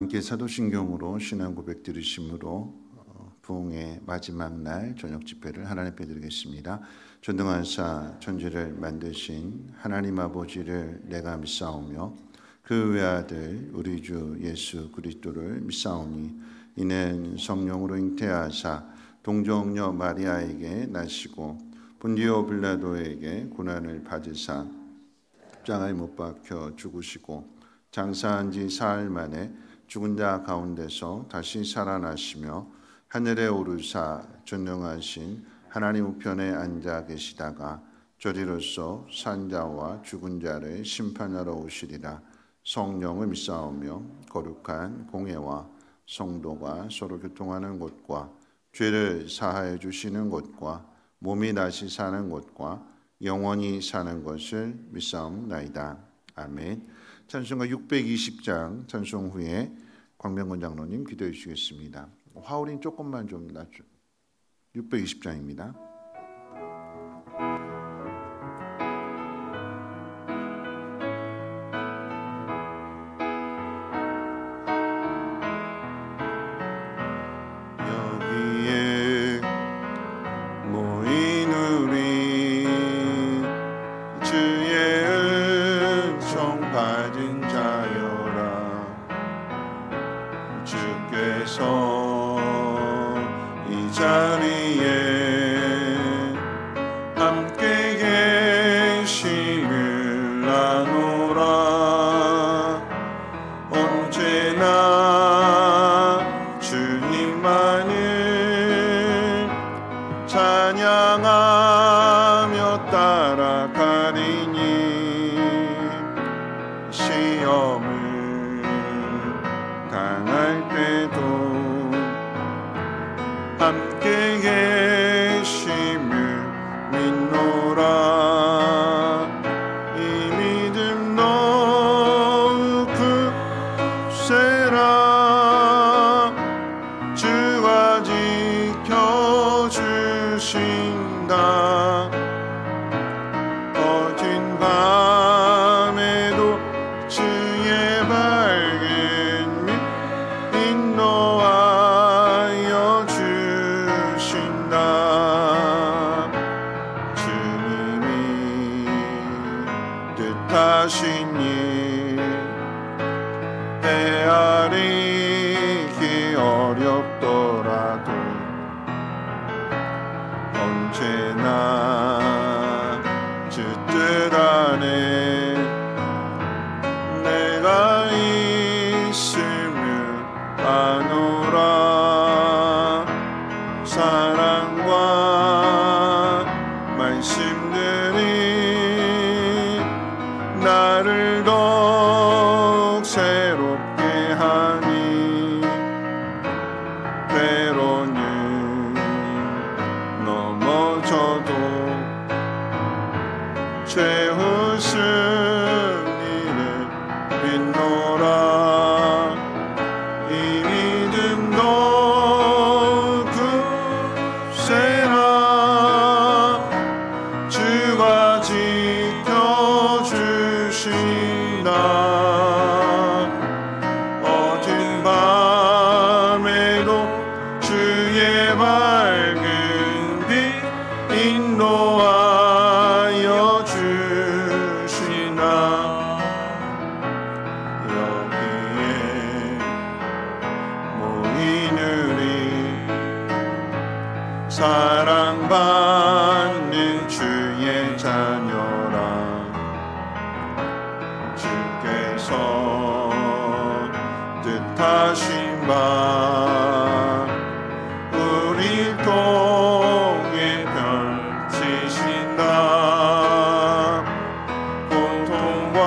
함께 사도신경으로 신앙 고백 들으심으로 부흥의 마지막 날 저녁 집회를 하나님 앞에 드리겠습니다. 전등하사 천지를 만드신 하나님 아버지를 내가 믿사오며 그 외아들 우리 주 예수 그리스도를 믿사오니 이는 성령으로 잉태하사 동정녀 마리아에게 나시고 본디오 빌라도에게 고난을 받으사 십자가에 못 박혀 죽으시고 장사한 지 사흘 만에 죽은 자 가운데서 다시 살아나시며 하늘에 오르사 전능하신 하나님 우편에 앉아 계시다가 저리로서 산 자와 죽은 자를 심판하러 오시리라. 성령을 믿사오며 거룩한 공회와 성도가 서로 교통하는 곳과 죄를 사하여 주시는 곳과 몸이 다시 사는 곳과 영원히 사는 것을 믿사옵나이다. 아멘. 찬송가 620장 찬송 후에 광명건 장로님 기도해 주시겠습니다. 화울인 조금만 좀 낮춰. 620장입니다. 여기에 모인 우리 주의 은총 받은 자여라. 주께서 이 자리에 함께 계심을 아노라. 언제나 주님만을 찬양하며 따라가리니 시험을 당할 때도 함께 계심을 믿노라. 이 믿음 더욱 굳세라. 주가 지켜주신다. 어진 밤에도 주의 밝은 빛 인도하여 주신다. 주님이 뜻하신 일 헤아리기 어렵더라도 언제나 주 뜻 안에 내가 있음을 아노라. 사랑과 말씀들이 나를 더욱 새롭게 하니 때로는 넘어져도 최후 승리를 믿노라. 이 믿음 더욱 굳세라. 주가 지켜주신다. 어진 밤에도 주의 밝은 빛 인도하여 주시나. 여기에 모인 우리 사랑받는 주의 자녀라. 주께서 뜻하신 바 우리 통에 펼치신다. 고통과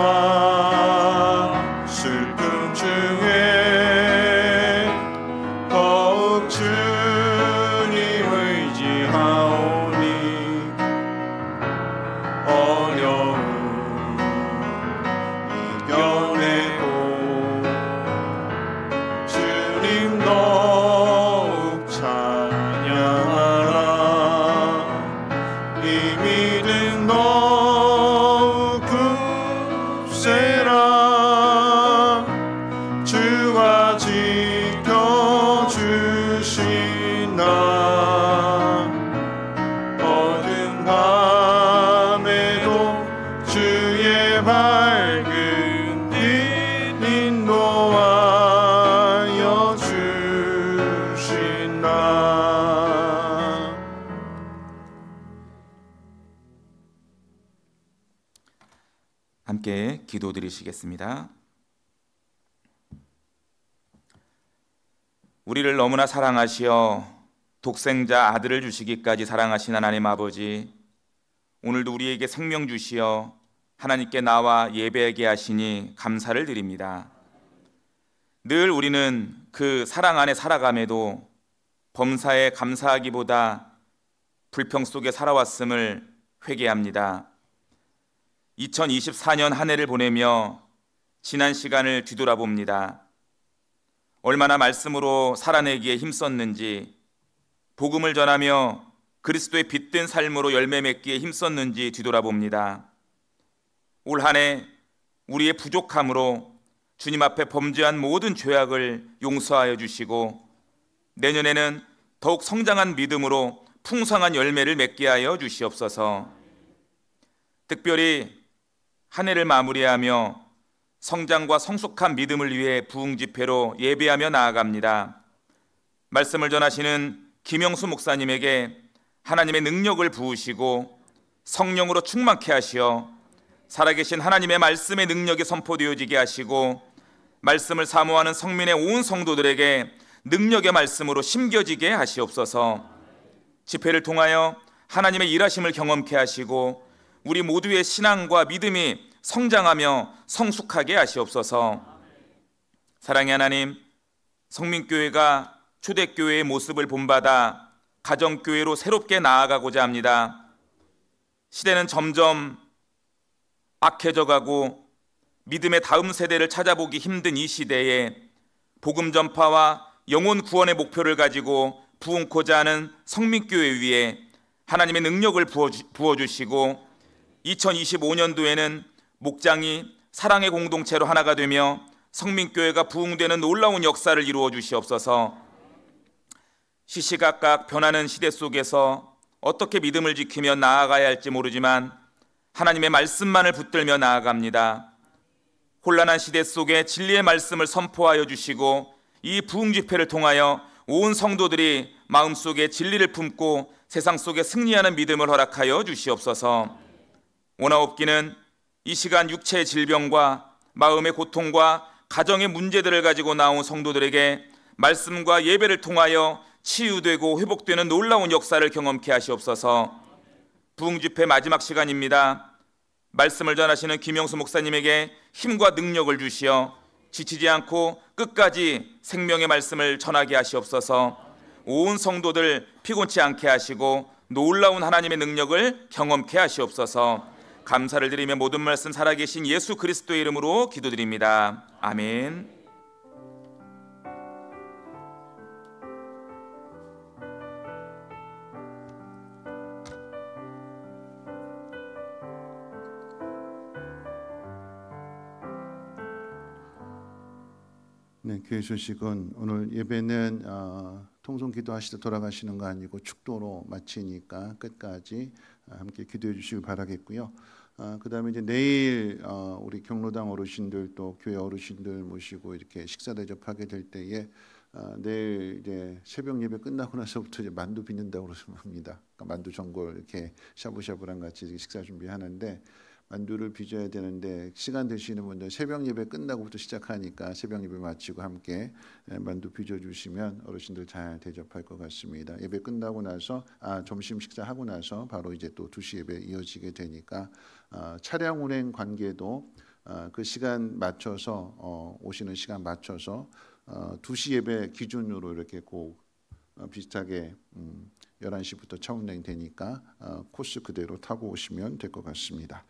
슬픔 중에 더욱 주님 의지하오니 어려움 이겨내고 주님 너 기도드리시겠습니다. 우리를 너무나 사랑하시어 독생자 아들을 주시기까지 사랑하신 하나님 아버지, 오늘도 우리에게 생명 주시어 하나님께 나와 예배하게 하시니 감사를 드립니다. 늘 우리는 그 사랑 안에 살아감에도 범사에 감사하기보다 불평 속에 살아왔음을 회개합니다. 2024년 한 해를 보내며 지난 시간을 뒤돌아봅니다. 얼마나 말씀으로 살아내기에 힘썼는지, 복음을 전하며 그리스도의 빛된 삶으로 열매 맺기에 힘썼는지 뒤돌아봅니다. 올 한 해 우리의 부족함으로 주님 앞에 범죄한 모든 죄악을 용서하여 주시고, 내년에는 더욱 성장한 믿음으로 풍성한 열매를 맺게 하여 주시옵소서. 특별히 한 해를 마무리하며 성장과 성숙한 믿음을 위해 부흥 집회로 예배하며 나아갑니다. 말씀을 전하시는 김영수 목사님에게 하나님의 능력을 부으시고 성령으로 충만케 하시어 살아계신 하나님의 말씀의 능력이 선포되어지게 하시고, 말씀을 사모하는 성민의 온 성도들에게 능력의 말씀으로 심겨지게 하시옵소서. 집회를 통하여 하나님의 일하심을 경험케 하시고 우리 모두의 신앙과 믿음이 성장하며 성숙하게 하시옵소서. 사랑의 하나님, 성민교회가 초대교회의 모습을 본받아 가정교회로 새롭게 나아가고자 합니다. 시대는 점점 악해져 가고 믿음의 다음 세대를 찾아보기 힘든 이 시대에 복음 전파와 영혼 구원의 목표를 가지고 부흥코자 하는 성민교회 위에 하나님의 능력을 부어주시고 2025년도에는 목장이 사랑의 공동체로 하나가 되며 성민교회가 부흥되는 놀라운 역사를 이루어 주시옵소서. 시시각각 변하는 시대 속에서 어떻게 믿음을 지키며 나아가야 할지 모르지만 하나님의 말씀만을 붙들며 나아갑니다. 혼란한 시대 속에 진리의 말씀을 선포하여 주시고 이 부흥 집회를 통하여 온 성도들이 마음속에 진리를 품고 세상 속에 승리하는 믿음을 허락하여 주시옵소서. 원하옵기는 이 시간 육체의 질병과 마음의 고통과 가정의 문제들을 가지고 나온 성도들에게 말씀과 예배를 통하여 치유되고 회복되는 놀라운 역사를 경험케 하시옵소서. 부흥 집회 마지막 시간입니다. 말씀을 전하시는 김영수 목사님에게 힘과 능력을 주시어 지치지 않고 끝까지 생명의 말씀을 전하게 하시옵소서. 온 성도들 피곤치 않게 하시고 놀라운 하나님의 능력을 경험케 하시옵소서. 감사를 드리며 모든 말씀 살아계신 예수 그리스도의 이름으로 기도드립니다. 아멘. 네, 교회 소식은 오늘 예배는 통성 기도하시다 돌아가시는 거 아니고 축도로 마치니까 끝까지 함께 기도해 주시길 바라겠고요. 그다음에 이제 내일 우리 경로당 어르신들 또 교회 어르신들 모시고 이렇게 식사 대접하게 될 때에 내일 이제 새벽 예배 끝나고 나서부터 이제 만두 빚는다고 합니다. 그러니까 만두 전골 이렇게 샤브샤브랑 같이 식사 준비하는데 만두를 빚어야 되는데 시간 되시는 분들 새벽 예배 끝나고부터 시작하니까 새벽 예배 마치고 함께 만두 빚어주시면 어르신들 잘 대접할 것 같습니다. 예배 끝나고 나서 점심 식사하고 나서 바로 이제 또 2시 예배 이어지게 되니까 차량 운행 관계도 그 시간 맞춰서 오시는 시간 맞춰서 2시 예배 기준으로 이렇게 꼭 비슷하게 11시부터 차 운행 되니까 코스 그대로 타고 오시면 될 것 같습니다.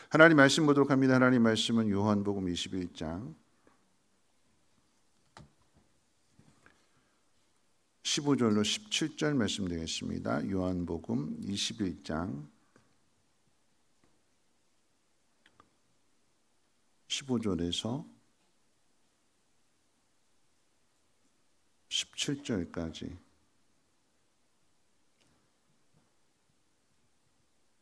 하나님 말씀 보도록 합니다. 하나님 말씀은 요한복음 21장 15절로 17절 말씀 되겠습니다. 요한복음 21장 15절에서 17절까지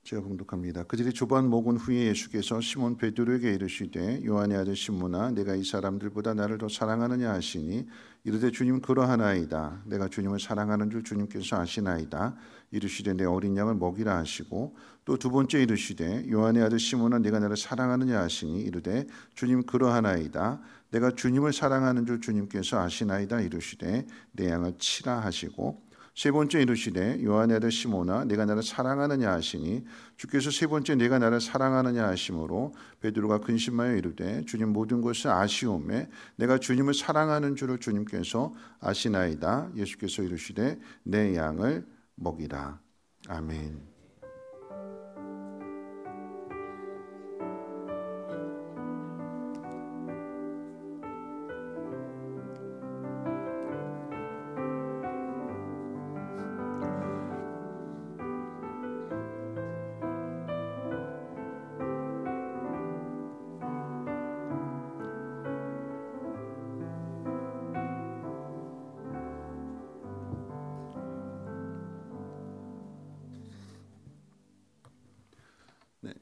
제가 봉독합니다. 그들이 조반 먹은 후에 예수께서 시몬 베드로에게 이르시되 요한의 아들 시몬아 내가 이 사람들보다 나를 더 사랑하느냐 하시니 이르되 주님 그러하나이다. 내가 주님을 사랑하는 줄 주님께서 아시나이다. 이르시되 내 어린 양을 먹이라 하시고 또 두 번째 이르시되 요한의 아들 시몬아 내가 나를 사랑하느냐 하시니 이르되 주님 그러하나이다. 내가 주님을 사랑하는 줄 주님께서 아시나이다. 이르시되 내 양을 치라 하시고 세 번째 이르시되 요한의 아들 시몬아 내가 나를 사랑하느냐 하시니 주께서 세 번째 내가 나를 사랑하느냐 하심으로 베드로가 근심하여 이르되 주님 모든 것을 아시오매 내가 주님을 사랑하는 줄을 주님께서 아시나이다. 예수께서 이르시되 내 양을 먹이라. 아멘.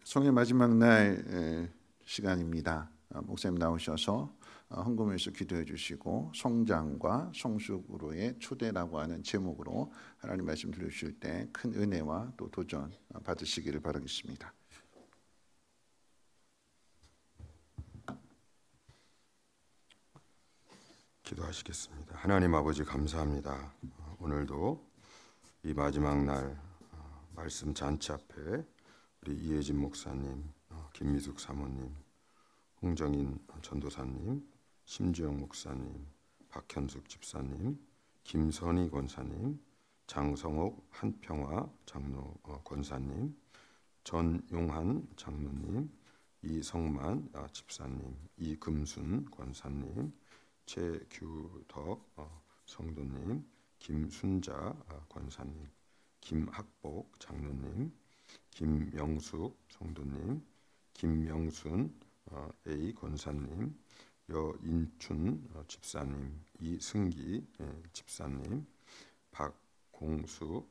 성의 마지막 날 시간입니다. 목사님 나오셔서 헌금에서 기도해 주시고 성장과 성숙으로의 초대라고 하는 제목으로 하나님 말씀 들으실 때 큰 은혜와 또 도전 받으시기를 바라겠습니다. 기도하시겠습니다. 하나님 아버지 감사합니다. 오늘도 이 마지막 날 말씀 잔치 앞에 우리 이혜진 목사님, 김미숙 사모님, 홍정인 전도사님, 심주영 목사님, 박현숙 집사님, 김선희 권사님, 장성옥 한평화 장로 권사님, 전용한 장로님, 이성만 집사님, 이금순 권사님, 최규덕 성도님, 김순자 권사님, 김학복 장로님, 김명숙 성도님, 김명순 A 권사님, 여인춘 집사님, 이승기 집사님, 박공숙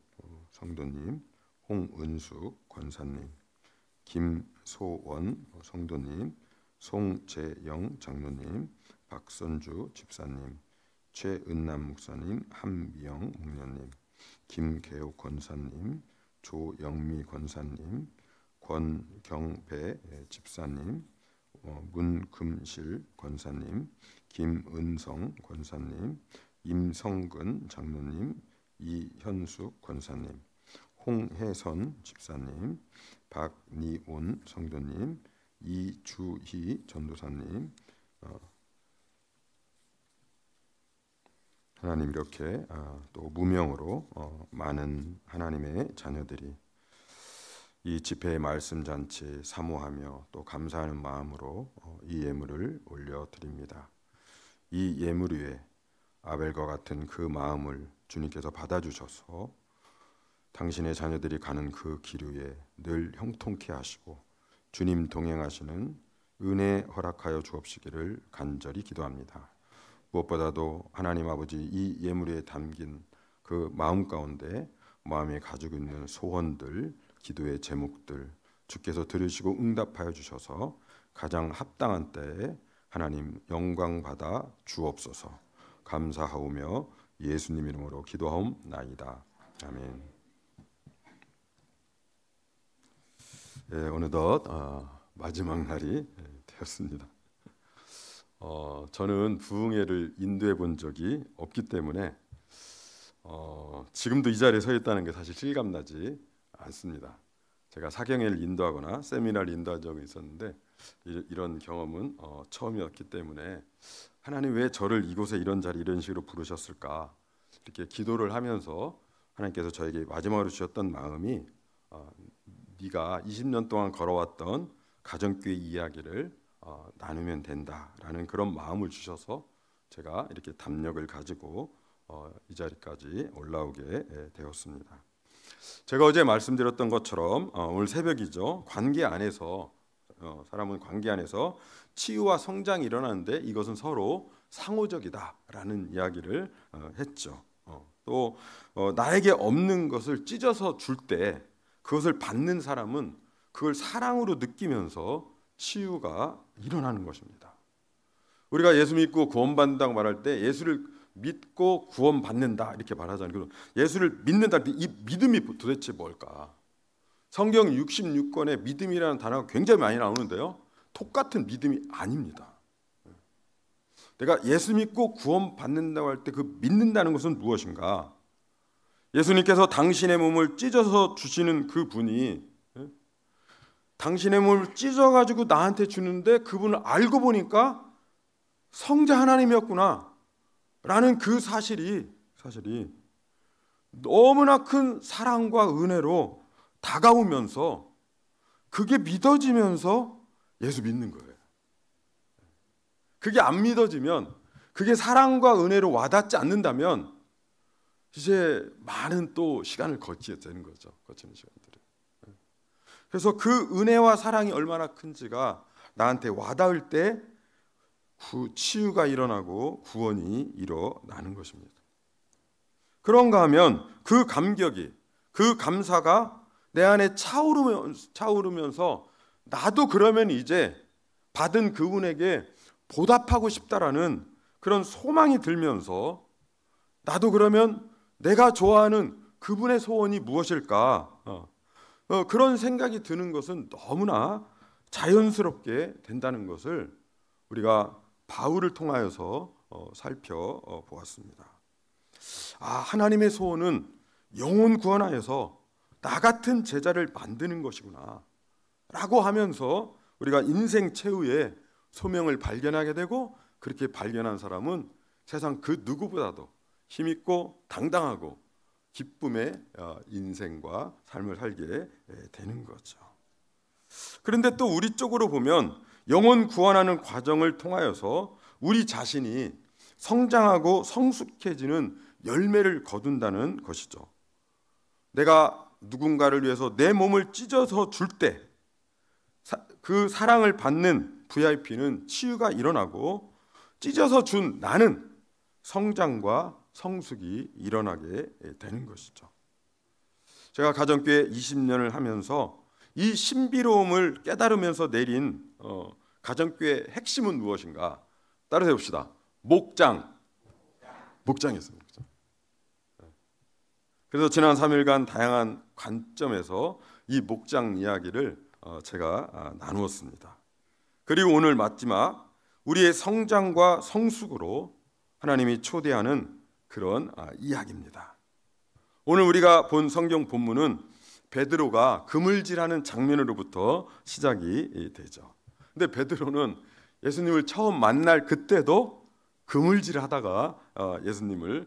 성도님, 홍은숙 권사님, 김소원 성도님, 송재영 장로님, 박선주 집사님, 최은남 목사님, 한미영 목녀님, 김계옥 권사님, 조영미 권사님, 권경배 집사님, 문금실 권사님, 김은성 권사님, 임성근 장로님, 이현숙 권사님, 홍혜선 집사님, 박니온 성도님, 이주희 전도사님, 하나님 이렇게 또 무명으로 많은 하나님의 자녀들이 이 집회의 말씀 잔치 사모하며 또 감사하는 마음으로 이 예물을 올려드립니다. 이 예물 위에 아벨과 같은 그 마음을 주님께서 받아주셔서 당신의 자녀들이 가는 그 길 위에 늘 형통케 하시고 주님 동행하시는 은혜 허락하여 주옵시기를 간절히 기도합니다. 무엇보다도 하나님 아버지 이 예물 위에 담긴 그 마음 가운데 마음에 가지고 있는 소원들, 기도의 제목들 주께서 들으시고 응답하여 주셔서 가장 합당한 때에 하나님 영광 받아 주옵소서. 감사하오며 예수님 이름으로 기도하옵나이다. 아멘. 어느덧 마지막 날이 되었습니다. 저는 부흥회를 인도해 본 적이 없기 때문에 지금도 이 자리에 서 있다는 게 사실 실감나지 않습니다. 제가 사경회를 인도하거나 세미나를 인도한 적은 있었는데 이런 경험은 처음이었기 때문에 하나님 왜 저를 이곳에 이런 자리 이런 식으로 부르셨을까 이렇게 기도를 하면서 하나님께서 저에게 마지막으로 주셨던 마음이 네가 20년 동안 걸어왔던 가정교회 이야기를 나누면 된다라는 그런 마음을 주셔서 제가 이렇게 담력을 가지고 이 자리까지 올라오게 되었습니다. 제가 어제 말씀드렸던 것처럼 오늘 새벽이죠. 관계 안에서 사람은 관계 안에서 치유와 성장이 일어나는데 이것은 서로 상호적이다라는 이야기를 했죠. 또 나에게 없는 것을 찢어서 줄 때 그것을 받는 사람은 그걸 사랑으로 느끼면서 치유가 일어나는 것입니다. 우리가 예수 믿고 구원받는다고 말할 때 예수를 믿고 구원받는다 이렇게 말하잖아요. 예수를 믿는다, 이 믿음이 도대체 뭘까? 성경 66권에 믿음이라는 단어가 굉장히 많이 나오는데요, 똑같은 믿음이 아닙니다. 내가 예수 믿고 구원받는다고 할 때 그 믿는다는 것은 무엇인가? 예수님께서 당신의 몸을 찢어서 주시는 그 분이 당신의 몸을 찢어가지고 나한테 주는데 그분을 알고 보니까 성자 하나님이었구나 라는 그 사실이 너무나 큰 사랑과 은혜로 다가오면서 그게 믿어지면서 예수 믿는 거예요. 그게 안 믿어지면, 그게 사랑과 은혜로 와닿지 않는다면 이제 많은 또 시간을 거쳐야 되는 거죠. 거치는 시간들을. 그래서 그 은혜와 사랑이 얼마나 큰지가 나한테 와닿을 때 치유가 일어나고 구원이 일어나는 것입니다. 그런가 하면 그 감격이, 그 감사가 내 안에 차오르면서 나도 그러면 이제 받은 그분에게 보답하고 싶다라는 그런 소망이 들면서 나도 그러면 내가 좋아하는 그분의 소원이 무엇일까? 그런 생각이 드는 것은 너무나 자연스럽게 된다는 것을 우리가 바울을 통하여서 살펴보았습니다. 하나님의 소원은 영혼 구원하여서 나 같은 제자를 만드는 것이구나 라고 하면서 우리가 인생 최후의 소명을 발견하게 되고, 그렇게 발견한 사람은 세상 그 누구보다도 힘있고 당당하고 기쁨의 인생과 삶을 살게 되는 거죠. 그런데 또 우리 쪽으로 보면 영혼 구원하는 과정을 통하여서 우리 자신이 성장하고 성숙해지는 열매를 거둔다는 것이죠. 내가 누군가를 위해서 내 몸을 찢어서 줄 때 그 사랑을 받는 VIP는 치유가 일어나고, 찢어서 준 나는 성장과 성숙이 일어나게 되는 것이죠. 제가 가정교회 20년을 하면서 이 신비로움을 깨달으면서 내린 가정교회의 핵심은 무엇인가? 따라서 해봅시다. 목장이었습니다. 그래서 지난 3일간 다양한 관점에서 이 목장 이야기를 제가 나누었습니다. 그리고 오늘 마지막 우리의 성장과 성숙으로 하나님이 초대하는 그런 이야기입니다. 오늘 우리가 본 성경 본문은 베드로가 그물질하는 장면으로부터 시작이 되죠. 근데 베드로는 예수님을 처음 만날 그때도 그물질하다가 예수님이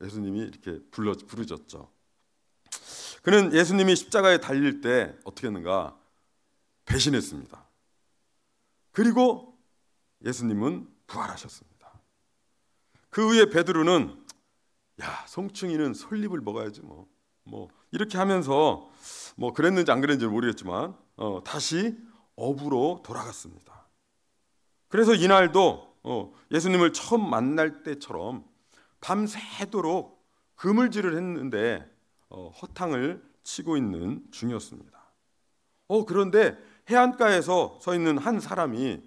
이렇게 부르셨죠. 그는 예수님이 십자가에 달릴 때 어떻게 했는가? 배신했습니다. 그리고 예수님은 부활하셨습니다. 그 후에 베드로는 송충이는 솔잎을 먹어야지 뭐 이렇게 하면서 그랬는지 안 그랬는지 모르겠지만 다시 업으로 돌아갔습니다. 그래서 이날도 예수님을 처음 만날 때처럼 밤새도록 그물질을 했는데 허탕을 치고 있는 중이었습니다. 그런데 해안가에서 서 있는 한 사람이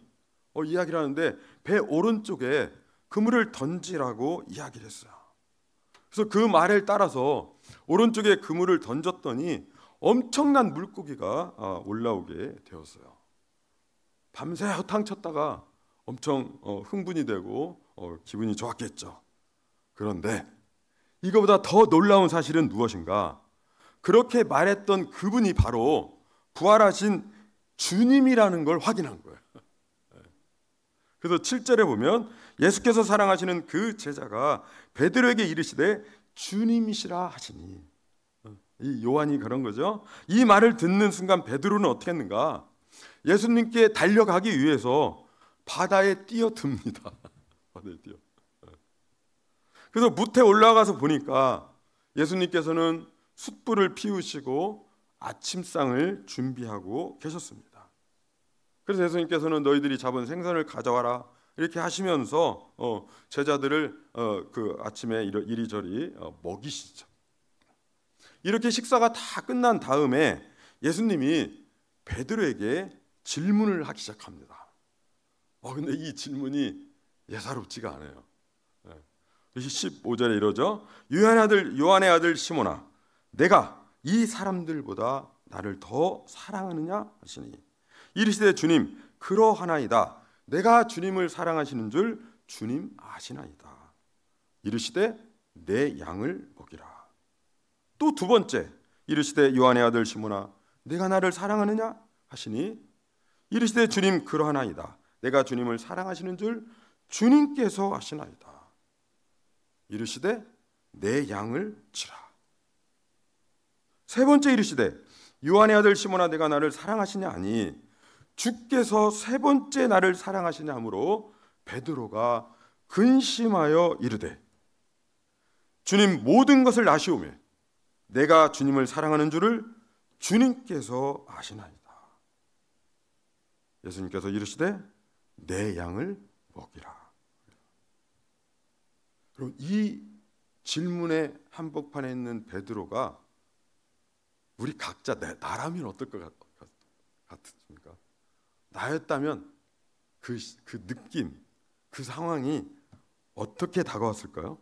이야기를 하는데 배 오른쪽에 그물을 던지라고 이야기를 했어요. 그래서 그 말을 따라서 오른쪽에 그물을 던졌더니 엄청난 물고기가 올라오게 되었어요. 밤새 허탕 쳤다가 엄청 흥분이 되고 기분이 좋았겠죠. 그런데 이거보다 더 놀라운 사실은 무엇인가? 그렇게 말했던 그분이 바로 부활하신 주님이라는 걸 확인한 거예요. 그래서 7절에 보면 예수께서 사랑하시는 그 제자가 베드로에게 이르시되 주님이시라 하시니, 이 요한이 그런 거죠. 이 말을 듣는 순간 베드로는 어떻게 했는가? 예수님께 달려가기 위해서 바다에 뛰어듭니다. 바다에 뛰어. 그래서 무태 올라가서 보니까 예수님께서는 숯불을 피우시고 아침상을 준비하고 계셨습니다. 그래서 예수님께서는 너희들이 잡은 생선을 가져와라 이렇게 하시면서 제자들을 그 아침에 이리저리 먹이시죠. 이렇게 식사가 다 끝난 다음에 예수님이 베드로에게 질문을 하기 시작합니다. 근데 이 질문이 예사롭지가 않아요. 15절에 이러죠. 요한의 아들 시몬아, 내가 이 사람들보다 나를 더 사랑하느냐 하시니 이르시되 주님 그러하나이다. 내가 주님을 사랑하시는 줄 주님 아시나이다. 이르시되 내 양을 먹이라. 또 두 번째 이르시되 요한의 아들 시몬아, 내가 나를 사랑하느냐 하시니 이르시되 주님 그러하나이다. 내가 주님을 사랑하시는 줄 주님께서 아시나이다. 이르시되 내 양을 치라. 세 번째 이르시되 요한의 아들 시몬아, 내가 나를 사랑하시냐 하니 주께서 세 번째 나를 사랑하시냐 하므로 베드로가 근심하여 이르되 주님 모든 것을 아시오매 내가 주님을 사랑하는 줄을 주님께서 아시나이다. 예수님께서 이르시되 내 양을 먹이라. 그럼 이 질문의 한복판에 있는 베드로가 우리 각자 나라면 어떨 것 같습니까? 나였다면 그 느낌, 그 상황이 어떻게 다가왔을까요?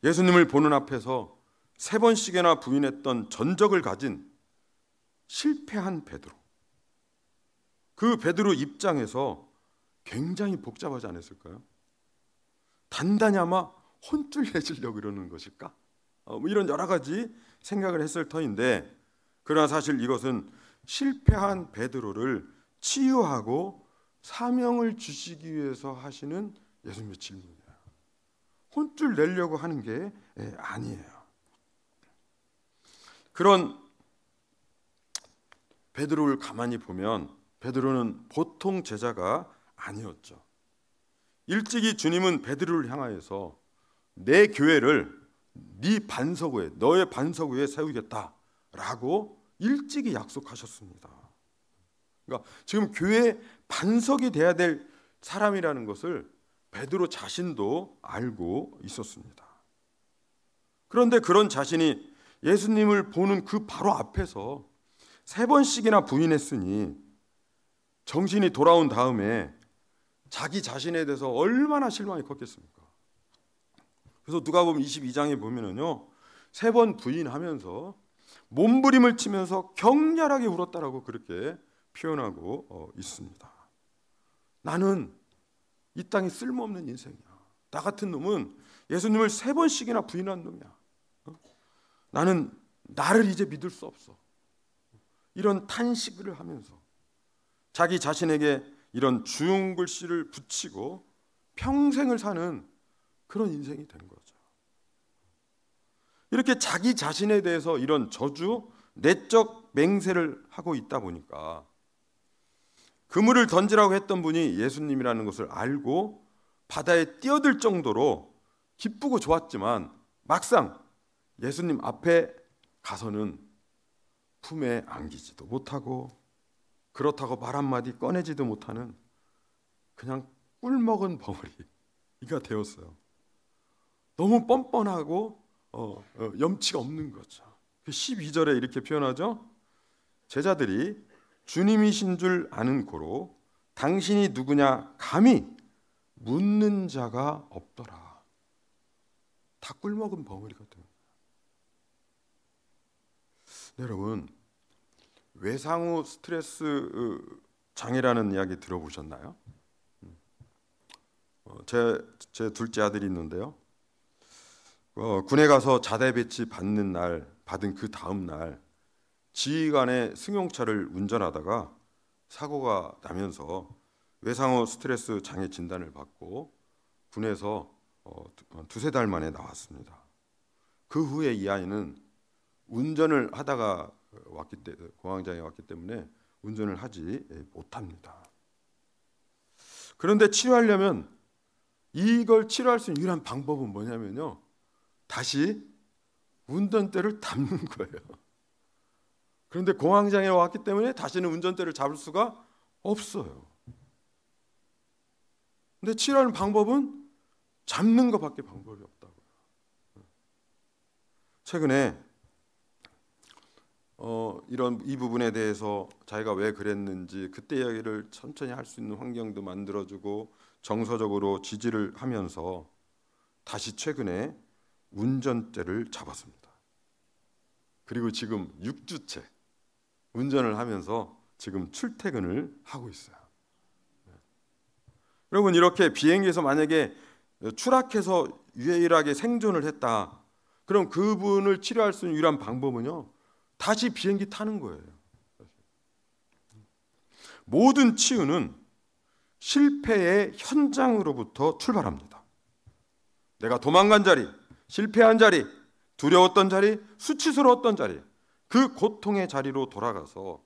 예수님을 보는 앞에서 세 번씩이나 부인했던 전적을 가진 실패한 베드로. 그 베드로 입장에서 굉장히 복잡하지 않았을까요? 단단히 아마 혼쭐 내주려고 이러는 것일까? 이런 여러 가지 생각을 했을 터인데, 그러나 사실 이것은 실패한 베드로를 치유하고 사명을 주시기 위해서 하시는 예수님의 질문이에요. 혼쭐 내려고 하는 게 아니에요. 그런 베드로를 가만히 보면 베드로는 보통 제자가 아니었죠. 일찍이 주님은 베드로를 향하여서 내 교회를 너의 반석 위에 세우겠다라고 일찍이 약속하셨습니다. 그러니까 지금 교회의 반석이 돼야 될 사람이라는 것을 베드로 자신도 알고 있었습니다. 그런데 그런 자신이 예수님을 보는 그 바로 앞에서 세 번씩이나 부인했으니 정신이 돌아온 다음에 자기 자신에 대해서 얼마나 실망이 컸겠습니까? 그래서 누가복음 22장에 보면은요, 세 번 부인하면서 몸부림을 치면서 격렬하게 울었다라고 그렇게 표현하고 있습니다. 나는 이 땅에 쓸모없는 인생이야. 나 같은 놈은 예수님을 세 번씩이나 부인한 놈이야. 나는 나를 이제 믿을 수 없어. 이런 탄식을 하면서 자기 자신에게 이런 주용글씨를 붙이고 평생을 사는 그런 인생이 된 거죠. 이렇게 자기 자신에 대해서 이런 저주, 내적 맹세를 하고 있다 보니까 그물을 던지라고 했던 분이 예수님이라는 것을 알고 바다에 뛰어들 정도로 기쁘고 좋았지만 막상 예수님 앞에 가서는 품에 안기지도 못하고 그렇다고 말 한마디 꺼내지도 못하는 그냥 꿀먹은 벙어리가 되었어요. 너무 뻔뻔하고 염치가 없는 거죠. 12절에 이렇게 표현하죠. 제자들이 주님이신 줄 아는 고로 당신이 누구냐 감히 묻는 자가 없더라. 다 꿀먹은 벙어리가 돼요. 여러분, 외상후 스트레스 장애라는 이야기 들어보셨나요? 제 둘째 아들이 있는데요. 군에 가서 자대 배치 받은 그 다음 날 지휘관의 승용차를 운전하다가 사고가 나면서 외상후 스트레스 장애 진단을 받고 군에서 두세 달 만에 나왔습니다. 그 후에 이 아이는 운전을 하다가 공황장애 왔기 때문에 운전을 하지 못합니다. 그런데 치료하려면 이걸 치료할 수 있는 유일한 방법은 뭐냐면요, 다시 운전대를 잡는 거예요. 그런데 공황장애가 왔기 때문에 다시는 운전대를 잡을 수가 없어요. 근데 치료하는 방법은 잡는 것밖에 방법이 없다고요. 최근에 이런 이 부분에 대해서 자기가 왜 그랬는지 그때 이야기를 천천히 할 수 있는 환경도 만들어주고 정서적으로 지지를 하면서 다시 최근에 운전대를 잡았습니다. 그리고 지금 6주째 운전을 하면서 지금 출퇴근을 하고 있어요. 여러분, 이렇게 비행기에서 만약에 추락해서 유일하게 생존을 했다, 그럼 그분을 치료할 수 있는 유일한 방법은요, 다시 비행기 타는 거예요. 모든 치유는 실패의 현장으로부터 출발합니다. 내가 도망간 자리, 실패한 자리, 두려웠던 자리, 수치스러웠던 자리, 그 고통의 자리로 돌아가서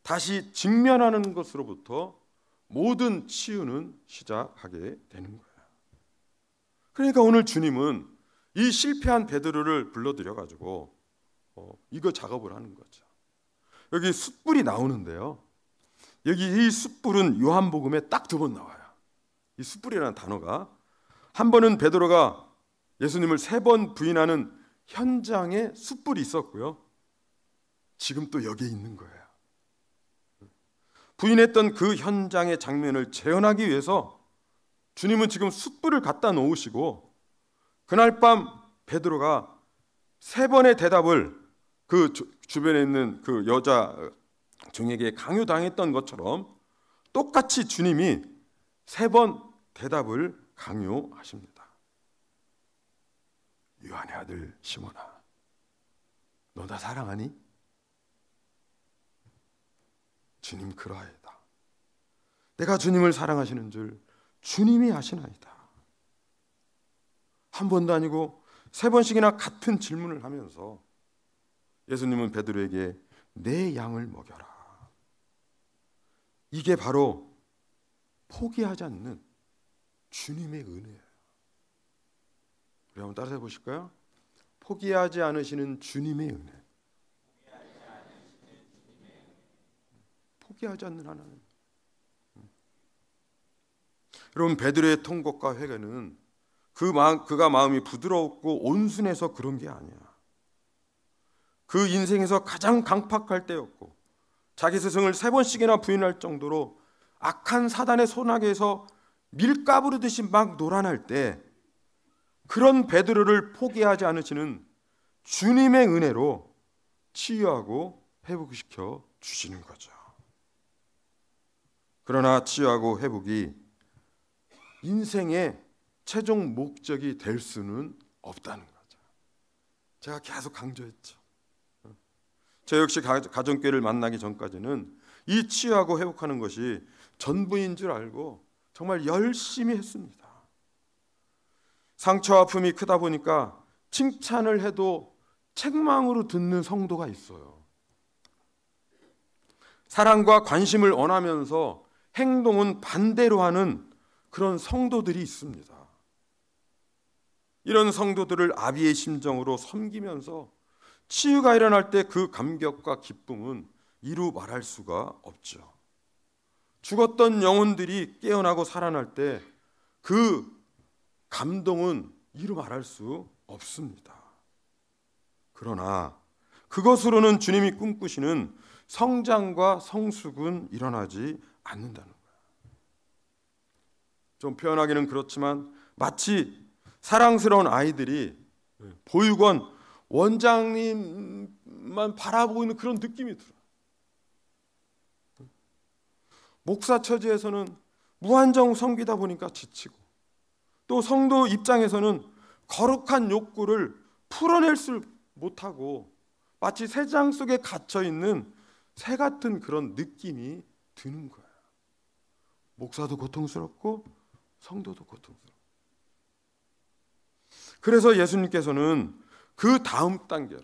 다시 직면하는 것으로부터 모든 치유는 시작하게 되는 거예요. 그러니까 오늘 주님은 이 실패한 베드로를 불러들여 가지고 이거 작업을 하는 거죠. 여기 숯불이 나오는데요, 여기 이 숯불은 요한복음에 딱 2번 나와요. 이 숯불이라는 단어가, 한 번은 베드로가 예수님을 3번 부인하는 현장에 숯불이 있었고요, 지금 또 여기에 있는 거예요. 부인했던 그 현장의 장면을 재현하기 위해서 주님은 지금 숯불을 갖다 놓으시고, 그날 밤 베드로가 3번의 대답을 그 주변에 있는 그 여자 종에게 강요당했던 것처럼 똑같이 주님이 3번 대답을 강요하십니다. 요한의 아들 시몬아, 너 나 사랑하니? 주님 그러하이다. 내가 주님을 사랑하시는 줄 주님이 아시나이다. 한 번도 아니고 3번씩이나 같은 질문을 하면서 예수님은 베드로에게 내 양을 먹여라. 이게 바로 포기하지 않는 주님의 은혜예요. 우리 한번 따라해 보실까요? 포기하지 않으시는 주님의 은혜. 포기하지 않는 하나님. 여러분, 베드로의 통곡과 회개는 그가 마음이 부드럽고 온순해서 그런 게 아니야. 그 인생에서 가장 강팍할 때였고, 자기 스승을 3번씩이나 부인할 정도로 악한 사단의 손아귀에서 밀가부르듯이 막 놀아날 때, 그런 베드로를 포기하지 않으시는 주님의 은혜로 치유하고 회복시켜 주시는 거죠. 그러나 치유하고 회복이 인생의 최종 목적이 될 수는 없다는 거죠. 제가 계속 강조했죠. 저 역시 가정교회를 만나기 전까지는 이 치유하고 회복하는 것이 전부인 줄 알고 정말 열심히 했습니다. 상처 아픔이 크다 보니까 칭찬을 해도 책망으로 듣는 성도가 있어요. 사랑과 관심을 원하면서 행동은 반대로 하는 그런 성도들이 있습니다. 이런 성도들을 아비의 심정으로 섬기면서 치유가 일어날 때 그 감격과 기쁨은 이루 말할 수가 없죠. 죽었던 영혼들이 깨어나고 살아날 때 그 감동은 이루 말할 수 없습니다. 그러나 그것으로는 주님이 꿈꾸시는 성장과 성숙은 일어나지 않는다는 거예요. 좀 표현하기는 그렇지만 마치 사랑스러운 아이들이 보육원 원장님만 바라보고 있는 그런 느낌이 들어요. 목사 처지에서는 무한정 섬기다 보니까 지치고, 또 성도 입장에서는 거룩한 욕구를 풀어낼 수 못하고 마치 새장 속에 갇혀있는 새 같은 그런 느낌이 드는 거예요. 목사도 고통스럽고 성도도 고통스럽고. 그래서 예수님께서는 그 다음 단계로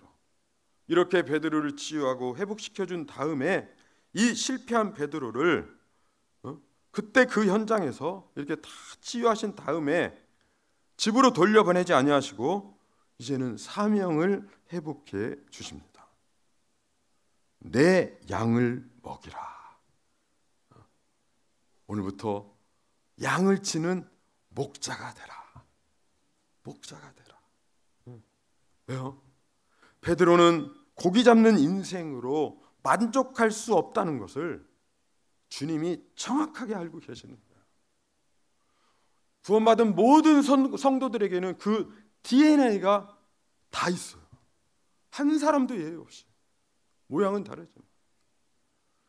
이렇게 베드로를 치유하고 회복시켜준 다음에 이 실패한 베드로를 그때 그 현장에서 이렇게 다 치유하신 다음에 집으로 돌려보내지 아니하시고 이제는 사명을 회복해 주십니다. 내 양을 먹이라. 오늘부터 양을 치는 목자가 되라. 목자가 되라. 왜요? 베드로는 고기 잡는 인생으로 만족할 수 없다는 것을 주님이 정확하게 알고 계시는 거예요. 구원받은 모든 성도들에게는 그 DNA가 다 있어요. 한 사람도 예외 없이. 모양은 다르지만.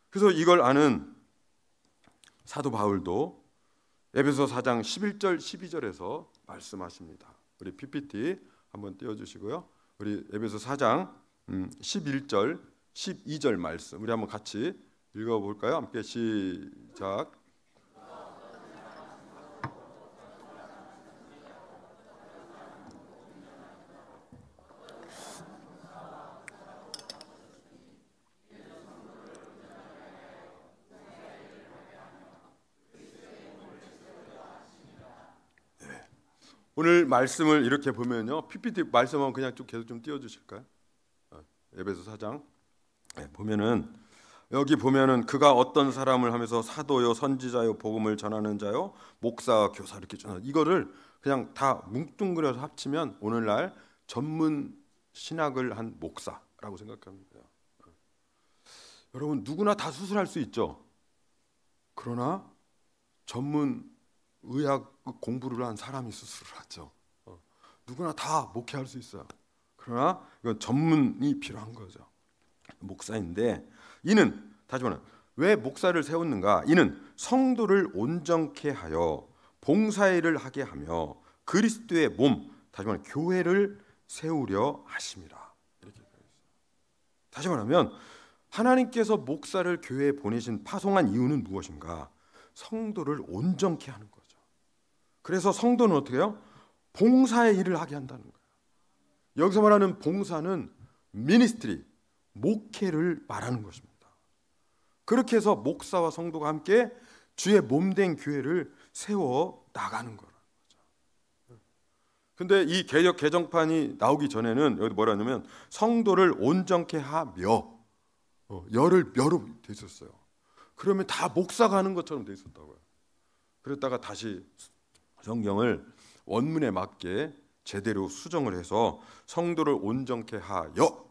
그래서 이걸 아는 사도 바울도 에베소 4장 11절 12절에서 말씀하십니다. 우리 PPT 한번 띄워주시고요. 우리 에베소 4장 11절 12절 말씀 우리 한번 같이 읽어볼까요? 함께 시작. 오늘 말씀을 이렇게 보면요, PPT 말씀은 그냥 좀 계속 좀 띄워주실까요? 에베소 4장 보면은 여기 보면은 그가 어떤 사람을 하면서 사도요, 선지자요, 복음을 전하는 자요, 목사, 교사 이렇게 전하. 이거를 그냥 다 뭉뚱그려서 합치면 오늘날 전문 신학을 한 목사라고 생각합니다. 여러분 누구나 다 수술할 수 있죠. 그러나 전문 의학 공부를 한 사람이 수술을 하죠. 누구나 다 목회할 수 있어요. 그러나 이건 전문이 필요한 거죠. 목사인데 이는 다시 말하면 왜 목사를 세웠는가? 이는 성도를 온전케 하여 봉사의 일을 하게 하며 그리스도의 몸, 다시 말하면 교회를 세우려 하심이라. 이렇게 되어 있어요. 다시 말하면 하나님께서 목사를 교회에 보내신 파송한 이유는 무엇인가? 성도를 온전케 하는 거죠. 그래서 성도는 어떻게 해요? 봉사의 일을 하게 한다는 거예요. 여기서 말하는 봉사는 미니스트리, 목회를 말하는 것입니다. 그렇게 해서 목사와 성도가 함께 주의 몸된 교회를 세워 나가는 거라는 거죠. 근데 이 개역 개정판이 나오기 전에는 여기 뭐라 하냐면 성도를 온전케 하며 열을 묘로 돼 있었어요. 그러면 다 목사가 하는 것처럼 돼 있었다고요. 그랬다가 다시 성경을 원문에 맞게 제대로 수정을 해서 성도를 온전케 하여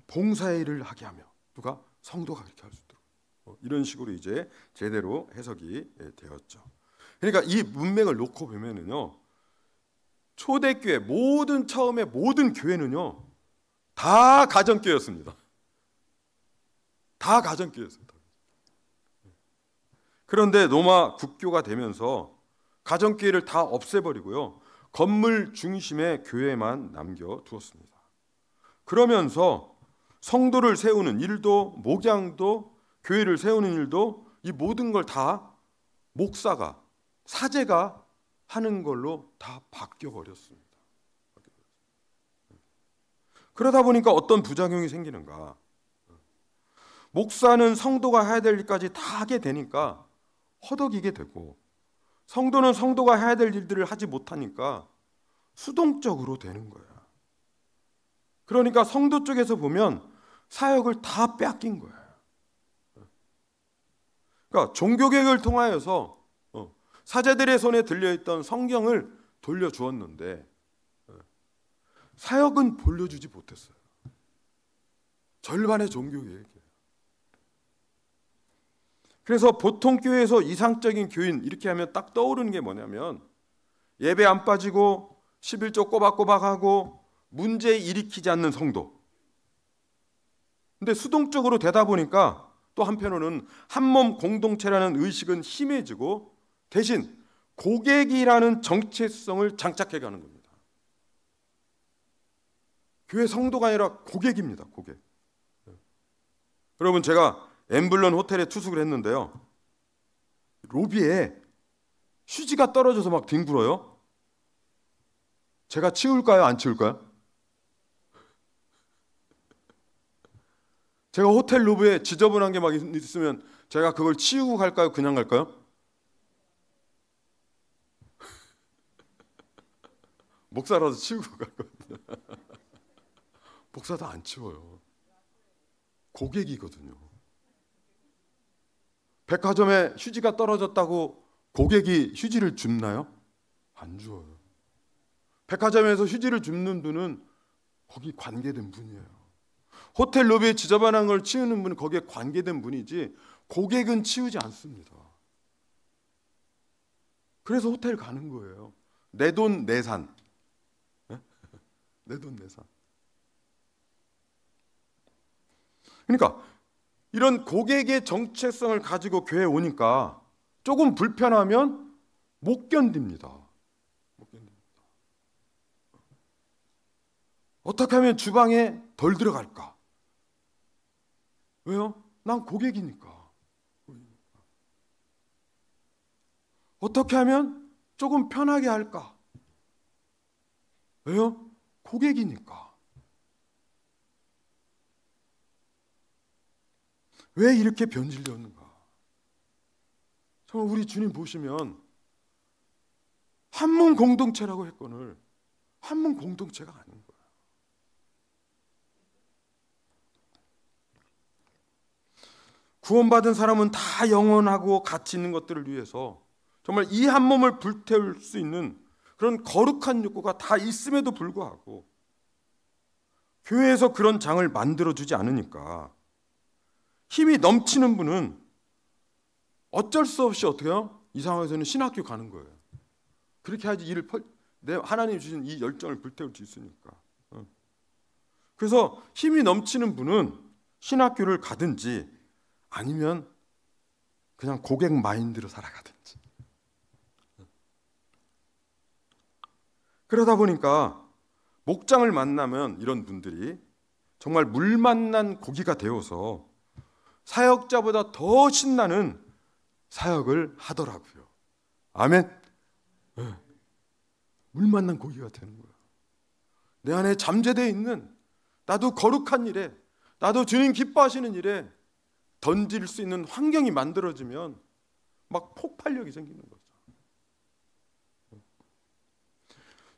봉사의 일을 하게 하며, 누가? 성도가 그렇게 할 수 있도록 이런 식으로 이제 제대로 해석이 되었죠. 그러니까 이 문맥을 놓고 보면은요, 초대교회 모든 처음에 모든 교회는요 다 가정교회였습니다. 다 가정교회였습니다. 그런데 로마 국교가 되면서 가정교회를 다 없애버리고요, 건물 중심의 교회만 남겨두었습니다. 그러면서 성도를 세우는 일도, 목양도, 교회를 세우는 일도 이 모든 걸 다 목사가, 사제가 하는 걸로 다 바뀌어버렸습니다. 그러다 보니까 어떤 부작용이 생기는가? 목사는 성도가 해야 될 일까지 다 하게 되니까 허덕이게 되고, 성도는 성도가 해야 될 일들을 하지 못하니까 수동적으로 되는 거야. 그러니까 성도 쪽에서 보면 사역을 다 뺏긴 거예요. 그러니까 종교개혁을 통하여서 사제들의 손에 들려있던 성경을 돌려주었는데 사역은 돌려주지 못했어요. 절반의 종교개혁이에요. 그래서 보통 교회에서 이상적인 교인 이렇게 하면 딱 떠오르는 게 뭐냐면 예배 안 빠지고 11조 꼬박꼬박하고 문제 일으키지 않는 성도. 근데 수동적으로 되다 보니까 또 한편으로는 한몸 공동체라는 의식은 희미해지고 대신 고객이라는 정체성을 장착해 가는 겁니다. 교회 성도가 아니라 고객입니다. 고객. 여러분 제가 엠블런 호텔에 투숙을 했는데요, 로비에 휴지가 떨어져서 막 뒹굴어요. 제가 치울까요? 안 치울까요? 제가 호텔 로비에 지저분한 게 막 있으면 제가 그걸 치우고 갈까요? 그냥 갈까요? 목사라도 치우고 갈 거거든요. 목사도 안 치워요. 고객이거든요. 백화점에 휴지가 떨어졌다고 고객이 휴지를 줍나요? 안 줘요. 백화점에서 휴지를 줍는 분은 거기 관계된 분이에요. 호텔 로비에 지저분한 걸 치우는 분은 거기에 관계된 분이지 고객은 치우지 않습니다. 그래서 호텔 가는 거예요. 내 돈 내산. 내 돈 내산. 그러니까 이런 고객의 정체성을 가지고 교회에 오니까 조금 불편하면 못 견딥니다. 못 견딥니다. 어떻게 하면 주방에 덜 들어갈까? 왜요? 난 고객이니까. 어떻게 하면 조금 편하게 할까? 왜요? 고객이니까. 왜 이렇게 변질되었는가? 정말 우리 주님 보시면 한문 공동체라고 했거늘 한문 공동체가 아닌 거예요. 구원받은 사람은 다 영원하고 가치 있는 것들을 위해서 정말 이 한 몸을 불태울 수 있는 그런 거룩한 욕구가 다 있음에도 불구하고 교회에서 그런 장을 만들어주지 않으니까 힘이 넘치는 분은 어쩔 수 없이 어떻게 해요? 이 상황에서는 신학교 가는 거예요. 그렇게 하지 일을 하나님 주신 이 열정을 불태울 수 있으니까. 그래서 힘이 넘치는 분은 신학교를 가든지 아니면 그냥 고객 마인드로 살아가든지. 그러다 보니까 목장을 만나면 이런 분들이 정말 물 만난 고기가 되어서 사역자보다 더 신나는 사역을 하더라고요. 아멘. 네. 물 만난 고기가 되는 거예요. 내 안에 잠재되어 있는 나도 거룩한 일에, 나도 주님 기뻐하시는 일에 던질 수 있는 환경이 만들어지면 막 폭발력이 생기는 거죠.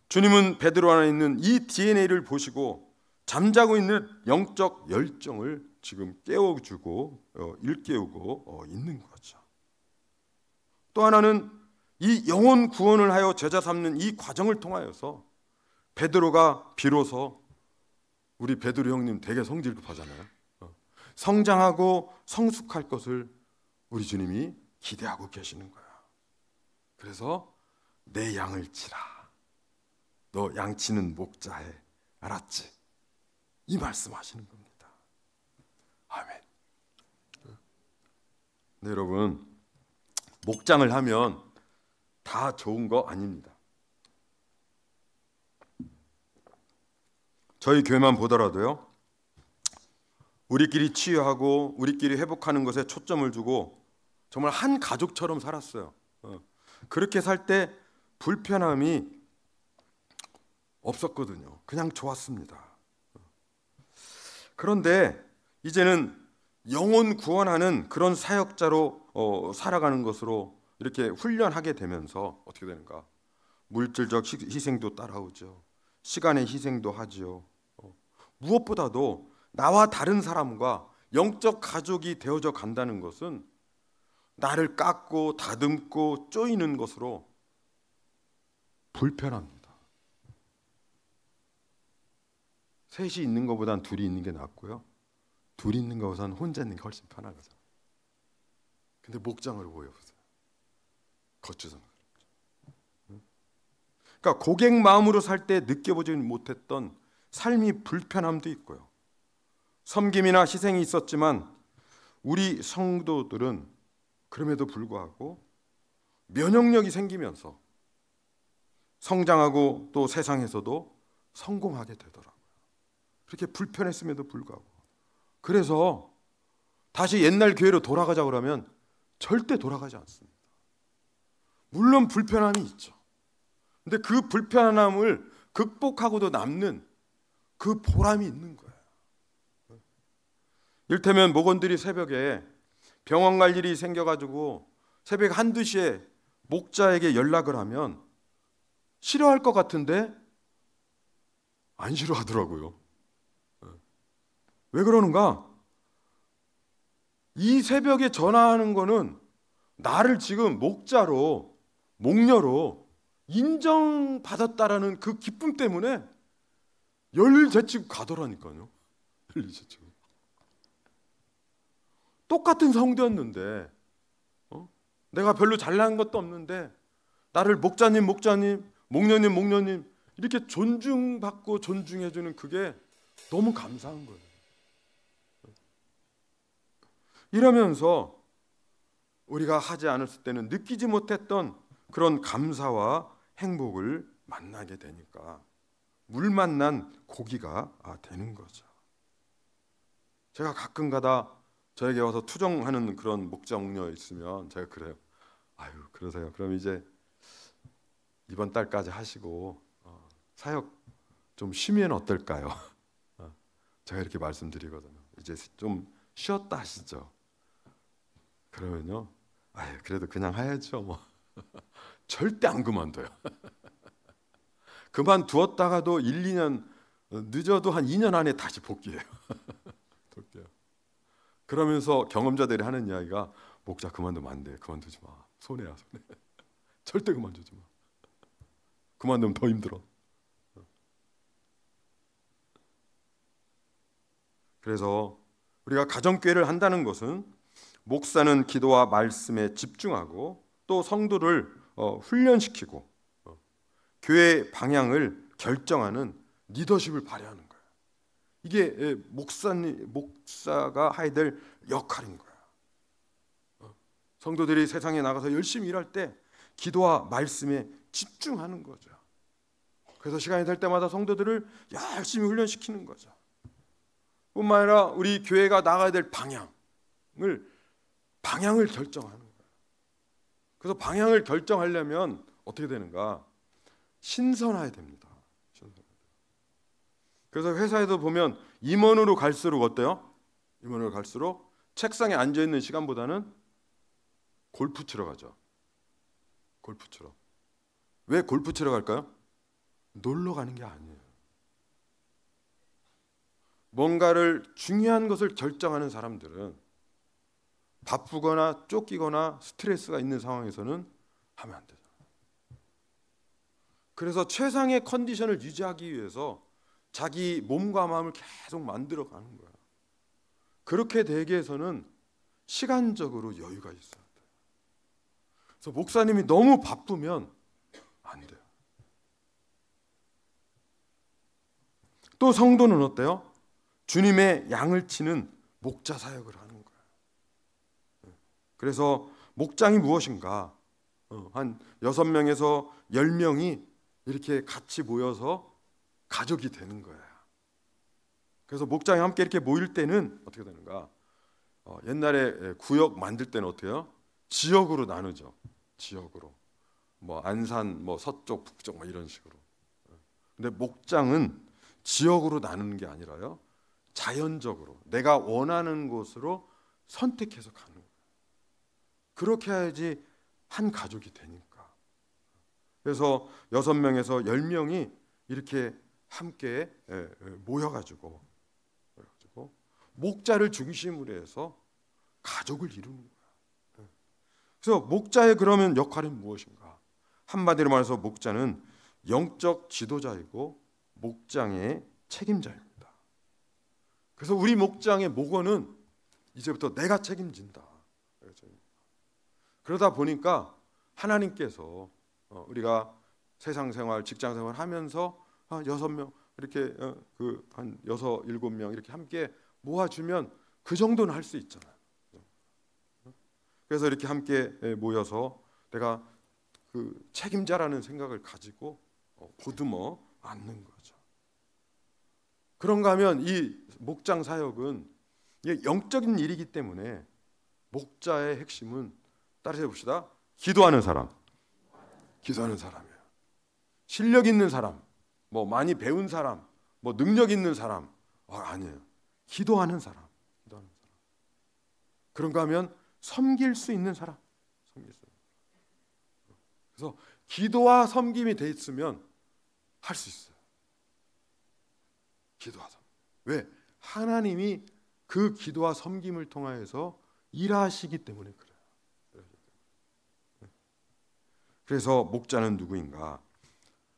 주님은 베드로 안에 있는 이 DNA를 보시고 잠자고 있는 영적 열정을 지금 깨워주고 일깨우고 있는 거죠. 또 하나는 이 영혼 구원을 하여 제자 삼는 이 과정을 통하여서 베드로가 비로소 우리 베드로 형님 되게 성질 급하잖아요. 성장하고 성숙할 것을 우리 주님이 기대하고 계시는 거야. 그래서 내 양을 치라. 너 양치는 목자해. 알았지? 이 말씀하시는 겁니다. 아멘. 네, 여러분, 목장을 하면 다 좋은 거 아닙니다. 저희 교회만 보더라도요, 우리끼리 치유하고 우리끼리 회복하는 것에 초점을 두고 정말 한 가족처럼 살았어요. 그렇게 살 때 불편함이 없었거든요. 그냥 좋았습니다. 그런데 이제는 영혼 구원하는 그런 사역자로 살아가는 것으로 이렇게 훈련하게 되면서 어떻게 되는가? 물질적 희생도 따라오죠. 시간의 희생도 하죠. 무엇보다도 나와 다른 사람과 영적 가족이 되어져 간다는 것은 나를 깎고 다듬고 쪼이는 것으로 불편합니다. 셋이 있는 것보단 둘이 있는 게 낫고요. 둘이 있는 것보다는 혼자 있는 게 훨씬 편하거든요. 근데 목장으로 모여보세요. 거추장. 그러니까 고객 마음으로 살 때 느껴보지 못했던 삶이 불편함도 있고요. 섬김이나 희생이 있었지만 우리 성도들은 그럼에도 불구하고 면역력이 생기면서 성장하고 또 세상에서도 성공하게 되더라고요. 그렇게 불편했음에도 불구하고. 그래서 다시 옛날 교회로 돌아가자고 그러면 절대 돌아가지 않습니다. 물론 불편함이 있죠. 근데 그 불편함을 극복하고도 남는 그 보람이 있는 거예요. 이를테면 목원들이 새벽에 병원 갈 일이 생겨가지고 새벽 1-2시에 목자에게 연락을 하면 싫어할 것 같은데 안 싫어하더라고요. 왜 그러는가? 이 새벽에 전화하는 거는 나를 지금 목자로, 목녀로 인정받았다라는 그 기쁨 때문에 열일 제치고 가더라니까요. 열일 제치고. 똑같은 성도였는데 내가 별로 잘난 것도 없는데 나를 목자님, 목녀님 이렇게 존중받고 존중해주는 그게 너무 감사한 거예요. 이러면서 우리가 하지 않았을 때는 느끼지 못했던 그런 감사와 행복을 만나게 되니까 물 만난 고기가 되는 거죠. 제가 가끔가다 저에게 와서 투정하는 그런 목자 목녀 있으면 제가 그래요. 아유, 그러세요. 그럼 이제 이번 달까지 하시고 사역 좀 쉬면 어떨까요? 제가 이렇게 말씀드리거든요. 이제 좀 쉬었다 하시죠. 그러면요, 아유, 그래도 그냥 해야죠 뭐. 절대 안 그만둬요. 그만두었다가도 1, 2년 늦어도 한 2년 안에 다시 복귀해요. 복귀해요. 그러면서 경험자들이 하는 이야기가 목자 그만두면 안 돼. 그만두지 마. 손해야, 손해. 절대 그만두지 마. 그만두면 더 힘들어. 그래서 우리가 가정교회를 한다는 것은 목사는 기도와 말씀에 집중하고 또 성도를 훈련시키고 교회 방향을 결정하는 리더십을 발휘하는 거예요. 이게 목사가 해야 될 역할인 거예요. 성도들이 세상에 나가서 열심히 일할 때 기도와 말씀에 집중하는 거죠. 그래서 시간이 될 때마다 성도들을 열심히 훈련시키는 거죠. 뿐만 아니라 우리 교회가 나가야 될 방향을 결정하는 거예요. 그래서 방향을 결정하려면 어떻게 되는가? 신선해야 됩니다. 그래서 회사에도 보면 임원으로 갈수록 어때요? 임원으로 갈수록 책상에 앉아 있는 시간보다는 골프 치러 가죠. 골프 치러. 왜 골프 치러 갈까요? 놀러 가는 게 아니에요. 뭔가를 중요한 것을 결정하는 사람들은 바쁘거나 쫓기거나 스트레스가 있는 상황에서는 하면 안 되잖아요. 그래서 최상의 컨디션을 유지하기 위해서 자기 몸과 마음을 계속 만들어가는 거야. 그렇게 되기 위해서는 시간적으로 여유가 있어야 돼요. 그래서 목사님이 너무 바쁘면 안 돼요. 또 성도는 어때요? 주님의 양을 치는 목자 사역을 하는 거예요. 그래서 목장이 무엇인가? 한 6명에서 10명이 이렇게 같이 모여서 가족이 되는 거예요. 그래서 목장이 함께 이렇게 모일 때는 어떻게 되는가? 옛날에 구역 만들 때는 어떻게 해요? 지역으로 나누죠. 지역으로. 뭐 안산, 뭐 서쪽, 북쪽 뭐 이런 식으로. 근데 목장은 지역으로 나누는 게 아니라요. 자연적으로 내가 원하는 곳으로 선택해서 가는 거예요. 그렇게 해야지 한 가족이 되니까. 그래서 6명에서 10명이 이렇게 함께 모여가지고 목자를 중심으로 해서 가족을 이루는 거야. 그래서 목자의 그러면 역할은 무엇인가? 한마디로 말해서 목자는 영적 지도자이고 목장의 책임자입니다. 그래서 우리 목장의 목원은 이제부터 내가 책임진다. 그러다 보니까 하나님께서 우리가 세상 생활, 직장 생활 하면서 한 6명 이렇게 한 6, 7명 이렇게 함께 모아주면 그 정도는 할 수 있잖아요. 그래서 이렇게 함께 모여서 내가 그 책임자라는 생각을 가지고 보듬어 안는 거죠. 그런가 하면 이 목장 사역은 영적인 일이기 때문에 목자의 핵심은 따라해 봅시다. 기도하는 사람. 기도하는 사람이에요. 실력 있는 사람, 뭐 많이 배운 사람, 뭐 능력 있는 사람 아니에요. 기도하는 사람. 기도하는 사람. 그런가 하면 섬길 수 있는 사람. 섬길 수 있는 사람. 그래서 기도와 섬김이 돼 있으면 할 수 있어요. 기도와 섬김. 왜? 하나님이 그 기도와 섬김을 통하여서 일하시기 때문에 그래요. 그래서 목자는 누구인가?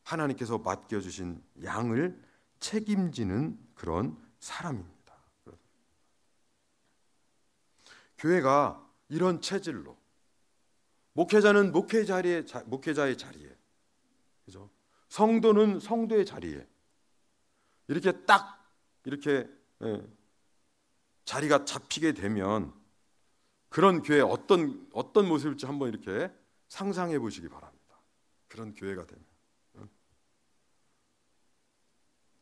하나님께서 맡겨주신 양을 책임지는 그런 사람입니다. 교회가 이런 체질로 목회자는 목회자의 자리에, 그죠? 성도는 성도의 자리에 이렇게 딱 이렇게 자리가 잡히게 되면 그런 교회 어떤 모습일지 한번 이렇게 상상해 보시기 바랍니다. 그런 교회가 되면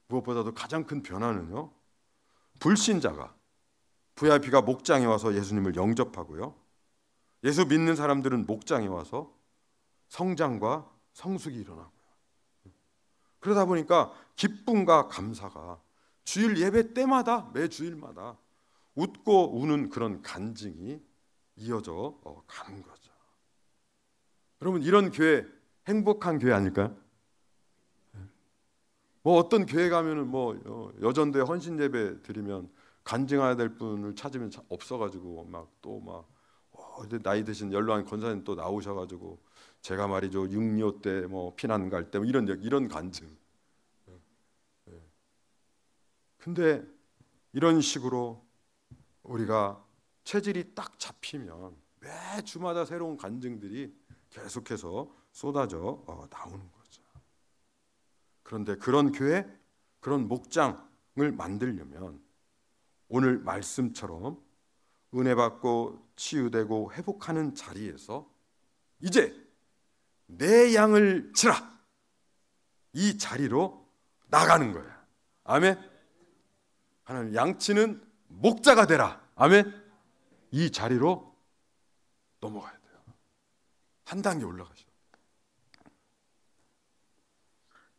무엇보다도 가장 큰 변화는요, 불신자가 VIP가 목장에 와서 예수님을 영접하고요, 예수 믿는 사람들은 목장에 와서 성장과 성숙이 일어나고요. 그러다 보니까 기쁨과 감사가 주일 예배 때마다, 매 주일마다 웃고 우는 그런 간증이 이어져 가는 거죠. 여러분, 이런 교회 행복한 교회 아닐까요? 뭐 어떤 교회 가면은 여전도에 헌신 예배 드리면 간증해야 될 분을 찾으면 없어가지고 나이 드신 연로한 권사님 또 나오셔가지고 제가 말이죠, 6.25 때 피난 갈 때 이런 간증. 근데 이런 식으로 우리가 체질이 딱 잡히면 매 주마다 새로운 간증들이 계속해서 쏟아져 나오는 거죠. 그런데 그런 교회, 그런 목장을 만들려면 오늘 말씀처럼 은혜 받고 치유되고 회복하는 자리에서 이제 내 양을 치라, 이 자리로 나가는 거예요. 아멘. 하나님, 양치는 목자가 되라. 아멘. 이 자리로 넘어가야 돼요. 한 단계 올라가셔.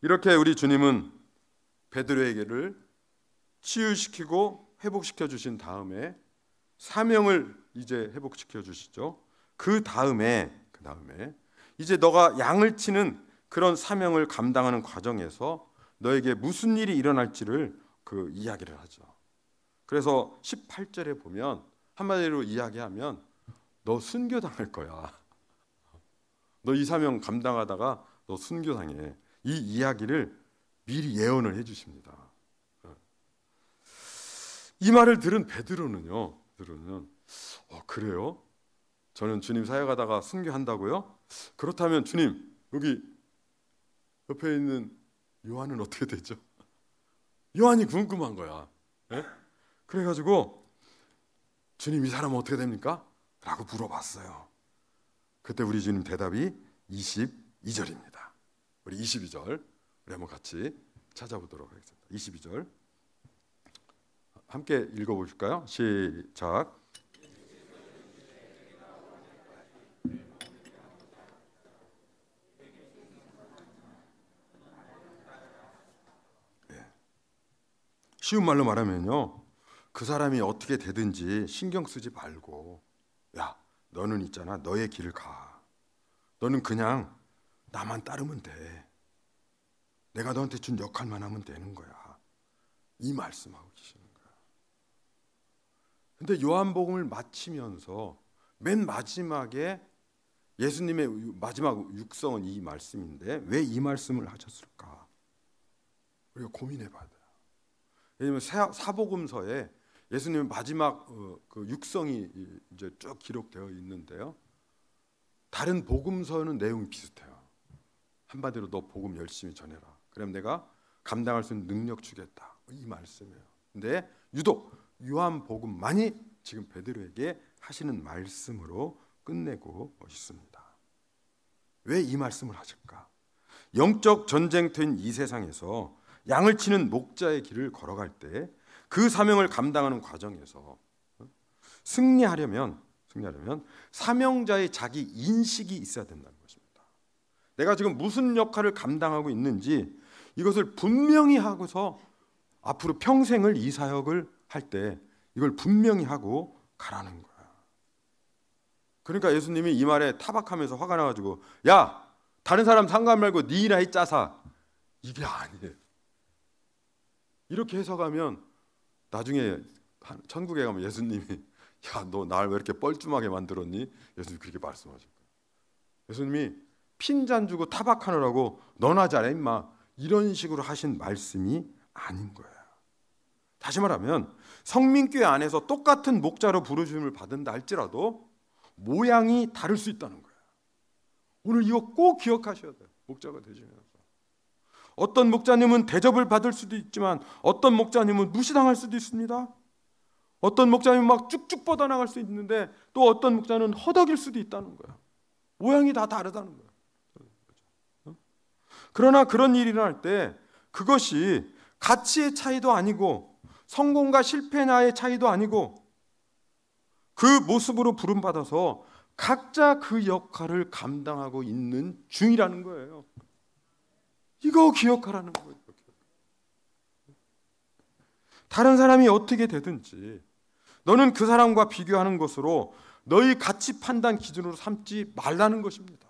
이렇게 우리 주님은 베드로에게를 치유시키고 회복시켜 주신 다음에 사명을 이제 회복시켜 주시죠. 그 다음에 이제 너가 양을 치는 그런 사명을 감당하는 과정에서 너에게 무슨 일이 일어날지를 그 이야기를 하죠. 그래서 18절에 보면 한마디로 이야기하면 너 순교당할 거야. 너 이 사명 감당하다가 너 순교당해. 이 이야기를 미리 예언을 해주십니다. 이 말을 들은 베드로는요, 그래요? 저는 주님 사역하다가 순교한다고요? 그렇다면 주님, 여기 옆에 있는 요한은 어떻게 되죠? 요한이 궁금한 거야. 네? 그래가지고 주님, 이 사람은 어떻게 됩니까? 라고 물어봤어요. 그때 우리 주님 대답이 22절입니다. 우리 22절 우리 한번 같이 찾아보도록 하겠습니다. 22절 함께 읽어보실까요? 시작. 쉬운 말로 말하면요, 그 사람이 어떻게 되든지 신경 쓰지 말고, 야, 너는 있잖아, 너의 길을 가. 너는 그냥 나만 따르면 돼. 내가 너한테 준 역할만 하면 되는 거야. 이 말씀하고 계시는 거야. 근데 요한복음을 마치면서 맨 마지막에 예수님의 마지막 육성은 이 말씀인데 왜 이 말씀을 하셨을까? 우리가 고민해봐야 돼요. 왜냐하면 사복음서에 예수님의 마지막 그 육성이 이제 쭉 기록되어 있는데요. 다른 복음서는 내용이 비슷해요. 한마디로 너 복음 열심히 전해라. 그럼 내가 감당할 수 있는 능력 주겠다. 이 말씀이에요. 근데 유독 요한복음만이 지금 베드로에게 하시는 말씀으로 끝내고 있습니다. 왜 이 말씀을 하실까? 영적 전쟁터인 이 세상에서 양을 치는 목자의 길을 걸어갈 때 그 사명을 감당하는 과정에서 승리하려면 사명자의 자기 인식이 있어야 된다는 것입니다. 내가 지금 무슨 역할을 감당하고 있는지 이것을 분명히 하고서 앞으로 평생을 이 사역을 할 때 이걸 분명히 하고 가라는 거야. 그러니까 예수님이 이 말에 타박하면서 화가 나가지고, 야, 다른 사람 상관 말고 네 일이나 해 짜사. 이게 아니에요. 이렇게 해석하면 나중에 천국에 가면 예수님이, 야, 너 날 왜 이렇게 뻘쭘하게 만들었니? 예수님이 그렇게 말씀하실 거예요. 예수님이 핀잔 주고 타박하느라고 너나 잘해 임마, 이런 식으로 하신 말씀이 아닌 거예요. 다시 말하면 성민교회 안에서 똑같은 목자로 부르심을 받은다 할지라도 모양이 다를 수 있다는 거예요. 오늘 이거 꼭 기억하셔야 돼요. 목자가 되시면서 어떤 목자님은 대접을 받을 수도 있지만 어떤 목자님은 무시당할 수도 있습니다. 어떤 목자님은 막 쭉쭉 뻗어나갈 수 있는데 또 어떤 목자는 허덕일 수도 있다는 거예요. 모양이 다 다르다는 거예요. 그러나 그런 일이 일어날 때 그것이 가치의 차이도 아니고 성공과 실패냐의 차이도 아니고 그 모습으로 부름받아서 각자 그 역할을 감당하고 있는 중이라는 거예요. 이거 기억하라는 거예요. 다른 사람이 어떻게 되든지 너는 그 사람과 비교하는 것으로 너희 가치 판단 기준으로 삼지 말라는 것입니다.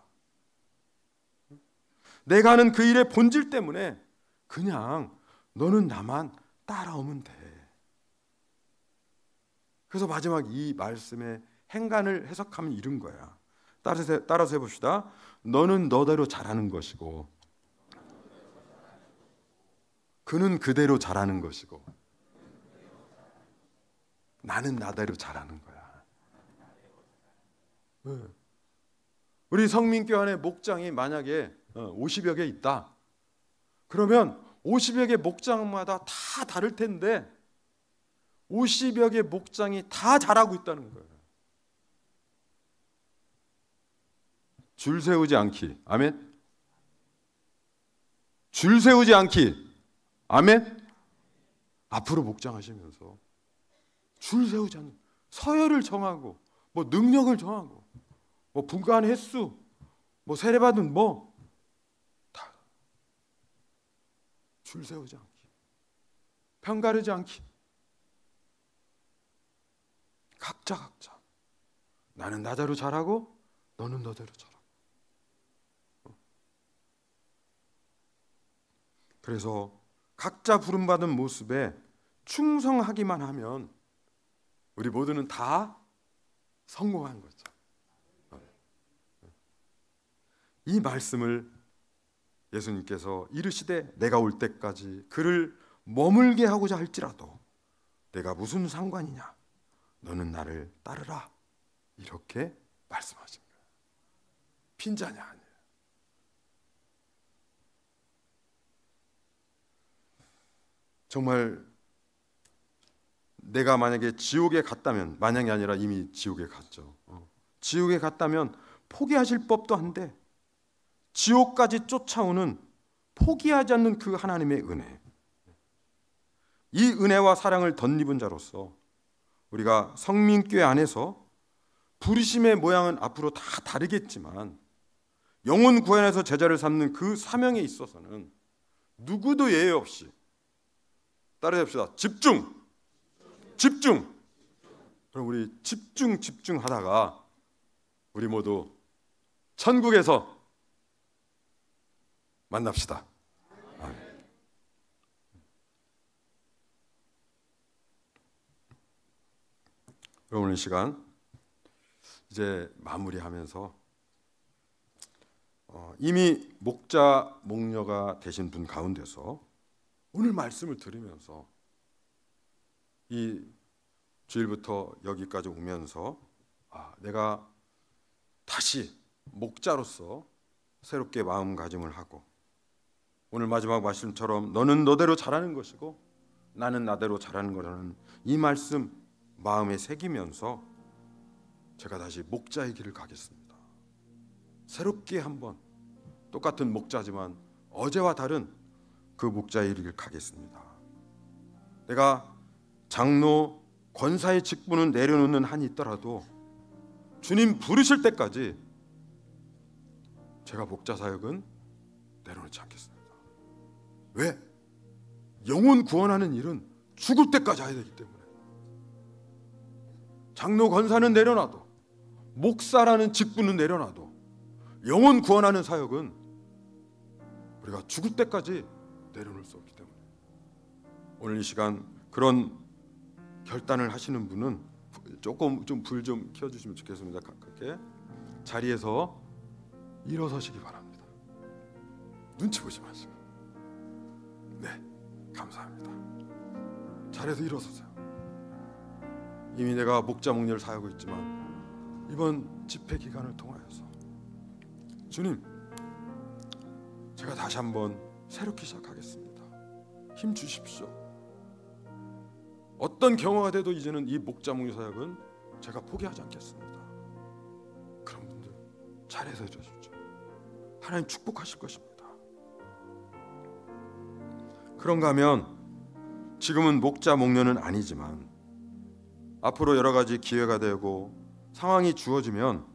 내가 하는 그 일의 본질 때문에 그냥 너는 나만 따라오면 돼. 그래서 마지막 이 말씀의 행간을 해석하면 이런 거야. 따라서 해봅시다. 너는 너대로 잘하는 것이고 그는 그대로 잘하는 것이고 나는 나대로 잘하는 거야. 우리 성민교회 안에 목장이 만약에 50여 개 있다. 그러면 50여 개 목장마다 다 다를 텐데 50여 개 목장이 다 잘하고 있다는 거예요. 줄 세우지 않기. 아멘. 줄 세우지 않기. 아멘. 앞으로 목장하시면서 줄 세우지 않는 서열을 정하고 뭐 능력을 정하고 뭐 분간 횟수 뭐 세례받은 뭐 다 줄 세우지 않기. 편가르지 않기. 각자 나는 나대로 잘하고 너는 너대로 잘하고. 그래서 각자 부름받은 모습에 충성하기만 하면 우리 모두는 다 성공한 거죠. 이 말씀을 예수님께서 이르시되 내가 올 때까지 그를 머물게 하고자 할지라도 내가 무슨 상관이냐 너는 나를 따르라 이렇게 말씀하신 거예요. 빈자냐 아니에요. 정말 내가 만약에 지옥에 갔다면, 만약이 아니라 이미 지옥에 갔죠. 지옥에 갔다면 포기하실 법도 한데 지옥까지 쫓아오는 포기하지 않는 그 하나님의 은혜, 이 은혜와 사랑을 덧입은 자로서 우리가 성민교회 안에서 부르심의 모양은 앞으로 다 다르겠지만 영혼 구원에서 제자를 삼는 그 사명에 있어서는 누구도 예외 없이 따라합시다. 집중. 그럼 우리 집중하다가 우리 모두 천국에서 만납시다. 아멘. 오늘 이 시간 이제 마무리하면서 이미 목자 목녀가 되신 분 가운데서 오늘 말씀을 들으면서 이 주일부터 여기까지 오면서 내가 다시 목자로서 새롭게 마음가짐을 하고 오늘 마지막 말씀처럼 너는 너대로 잘하는 것이고 나는 나대로 잘하는 거라는 이 말씀 마음에 새기면서 제가 다시 목자의 길을 가겠습니다. 새롭게 한번 똑같은 목자지만 어제와 다른 그 목자의 길을 가겠습니다. 내가 장로 권사의 직분은 내려놓는 한이 있더라도 주님 부르실 때까지 제가 목자 사역은 내려놓지 않겠습니다. 왜? 영혼 구원하는 일은 죽을 때까지 해야 되기 때문에. 장로 권사는 내려놔도 목사라는 직분은 내려놔도 영혼 구원하는 사역은 우리가 죽을 때까지 내려놓을 수 없기 때문에 오늘 이 시간 그런 결단을 하시는 분은 조금 좀 불 좀 켜주시면 좋겠습니다. 가깝게 자리에서 일어서시기 바랍니다. 눈치 보지 마시고. 네, 감사합니다. 자리에서 일어서세요. 이미 내가 목자 목녀를 사용하고 있지만 이번 집회 기간을 통하여서 주님, 제가 다시 한번 새롭게 시작하겠습니다. 힘 주십시오. 어떤 경우가 돼도 이제는 이 목자 목녀 사역은 제가 포기하지 않겠습니다. 그런 분들 자리에서 일어서십시오. 하나님 축복하실 것입니다. 그런가 하면 지금은 목자 목녀는 아니지만 앞으로 여러 가지 기회가 되고 상황이 주어지면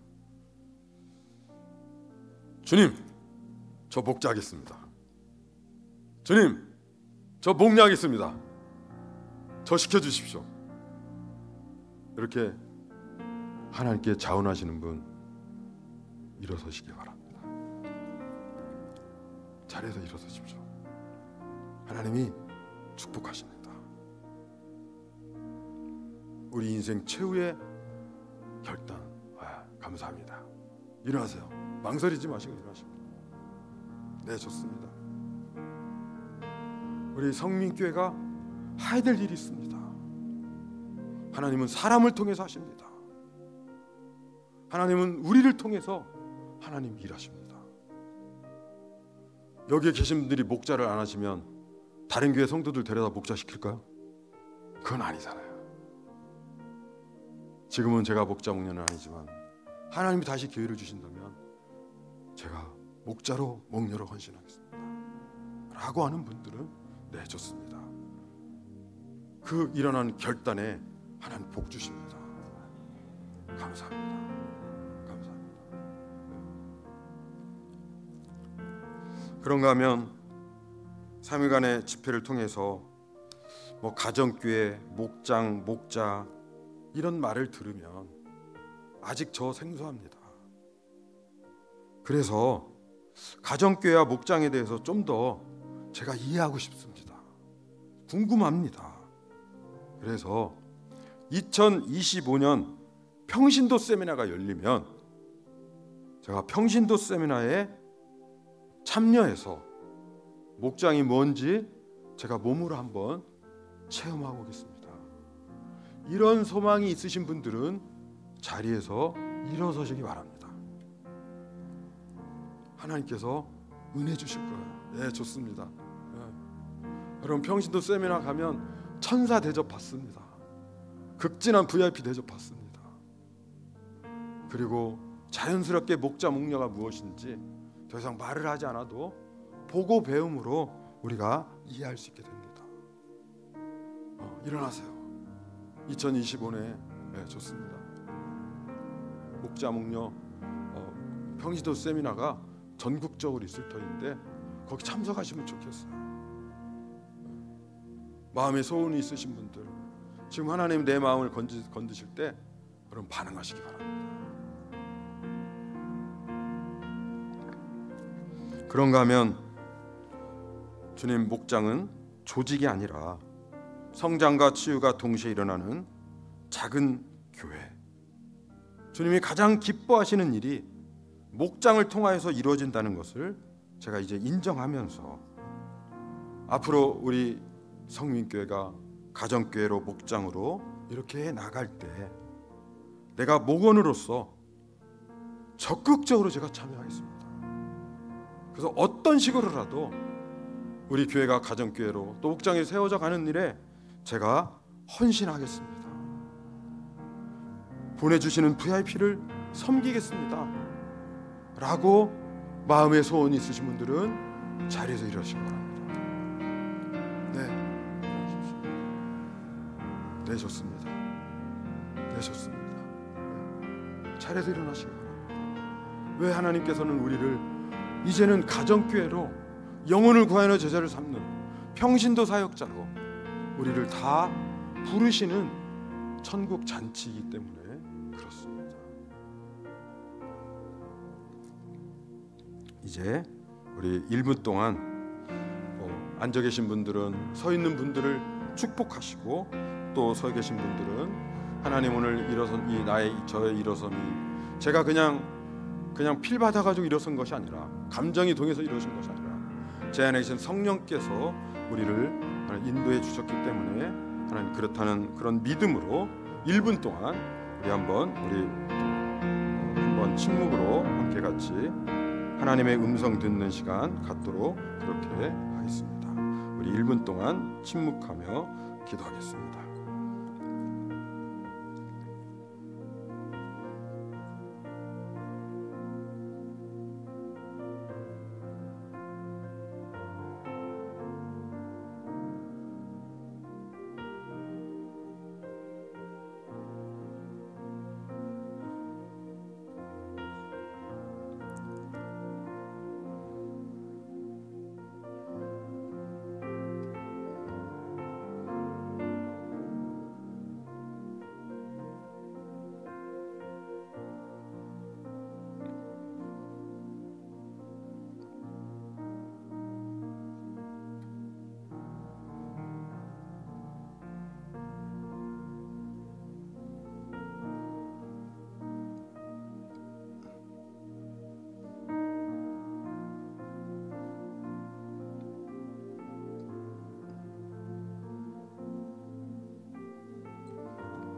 주님, 저 목자하겠습니다. 주님, 저 목녀하겠습니다. 저 시켜주십시오. 이렇게 하나님께 자원하시는 분 일어서시기 바랍니다. 자리에서 일어서십시오. 하나님이 축복하십니다. 우리 인생 최후의 결단, 감사합니다. 일어나세요. 망설이지 마시고 일어나십니다. 네, 좋습니다. 우리 성민교회가 해야 될 일이 있습니다. 하나님은 사람을 통해서 하십니다. 하나님은 우리를 통해서 하나님 일하십니다. 여기에 계신 분들이 목자를 안 하시면 다른 교회 성도들 데려다 목자 시킬까요? 그건 아니잖아요. 지금은 제가 목자 목녀는 아니지만 하나님이 다시 기회를 주신다면 제가 목자로 목녀로 헌신하겠습니다 라고 하는 분들은 네, 좋습니다. 그 일어난 결단에 하나님 복 주십니다. 감사합니다. 감사합니다. 그런가 하면 3일간의 집회를 통해서 뭐 가정교회, 목장, 목자 이런 말을 들으면 아직 저 생소합니다. 그래서 가정교회와 목장에 대해서 좀 더 제가 이해하고 싶습니다. 궁금합니다. 그래서 2025년 평신도 세미나가 열리면 제가 평신도 세미나에 참여해서 목장이 뭔지 제가 몸으로 한번 체험하고 오겠습니다. 이런 소망이 있으신 분들은 자리에서 일어서시기 바랍니다. 하나님께서 은혜 주실 거예요. 네, 좋습니다. 여러분 평신도 세미나 가면 천사 대접 받습니다. 극진한 VIP 대접 받습니다. 그리고 자연스럽게 목자 목녀가 무엇인지 더 이상 말을 하지 않아도 보고 배움으로 우리가 이해할 수 있게 됩니다. 일어나세요. 2025년에 네, 좋습니다. 목자 목녀 평신도 세미나가 전국적으로 있을 터인데 거기 참석하시면 좋겠어요. 마음에 소원이 있으신 분들 지금 하나님 내 마음을 건드실 때 여러분 반응하시기 바랍니다. 그런가 하면 주님, 목장은 조직이 아니라 성장과 치유가 동시에 일어나는 작은 교회. 주님이 가장 기뻐하시는 일이 목장을 통하여서 이루어진다는 것을 제가 이제 인정하면서 앞으로 우리 성민교회가 가정교회로 목장으로 이렇게 나갈 때 내가 목원으로서 적극적으로 제가 참여하겠습니다. 그래서 어떤 식으로라도 우리 교회가 가정교회로 또 목장에 세워져 가는 일에 제가 헌신하겠습니다. 보내주시는 VIP를 섬기겠습니다 라고 마음의 소원이 있으신 분들은 자리에서 일어나시기 바랍니다. 네, 일어나십시오. 네, 좋습니다. 네, 좋습니다. 자리에서 일어나시기 바랍니다. 왜 하나님께서는 우리를 이제는 가정교회로 영혼을 구하여 제자를 삼는 평신도 사역자로 우리를 다 부르시는 천국 잔치이기 때문에 그렇습니다. 이제 우리 1분 동안 앉아 계신 분들은 서 있는 분들을 축복하시고 또 서 계신 분들은 하나님 오늘 일어선 이 저의 일어섬이 제가 그냥 필 받아가지고 일어선 것이 아니라 감정이 동해서 일어선 것이 아니라 제 안에 계신 성령께서 우리를 하나님 인도해 주셨기 때문에 하나님 그렇다는 그런 믿음으로 1분 동안 우리 한번 침묵으로 함께 같이 하나님의 음성 듣는 시간 갖도록 그렇게 하겠습니다. 우리 1분 동안 침묵하며 기도하겠습니다.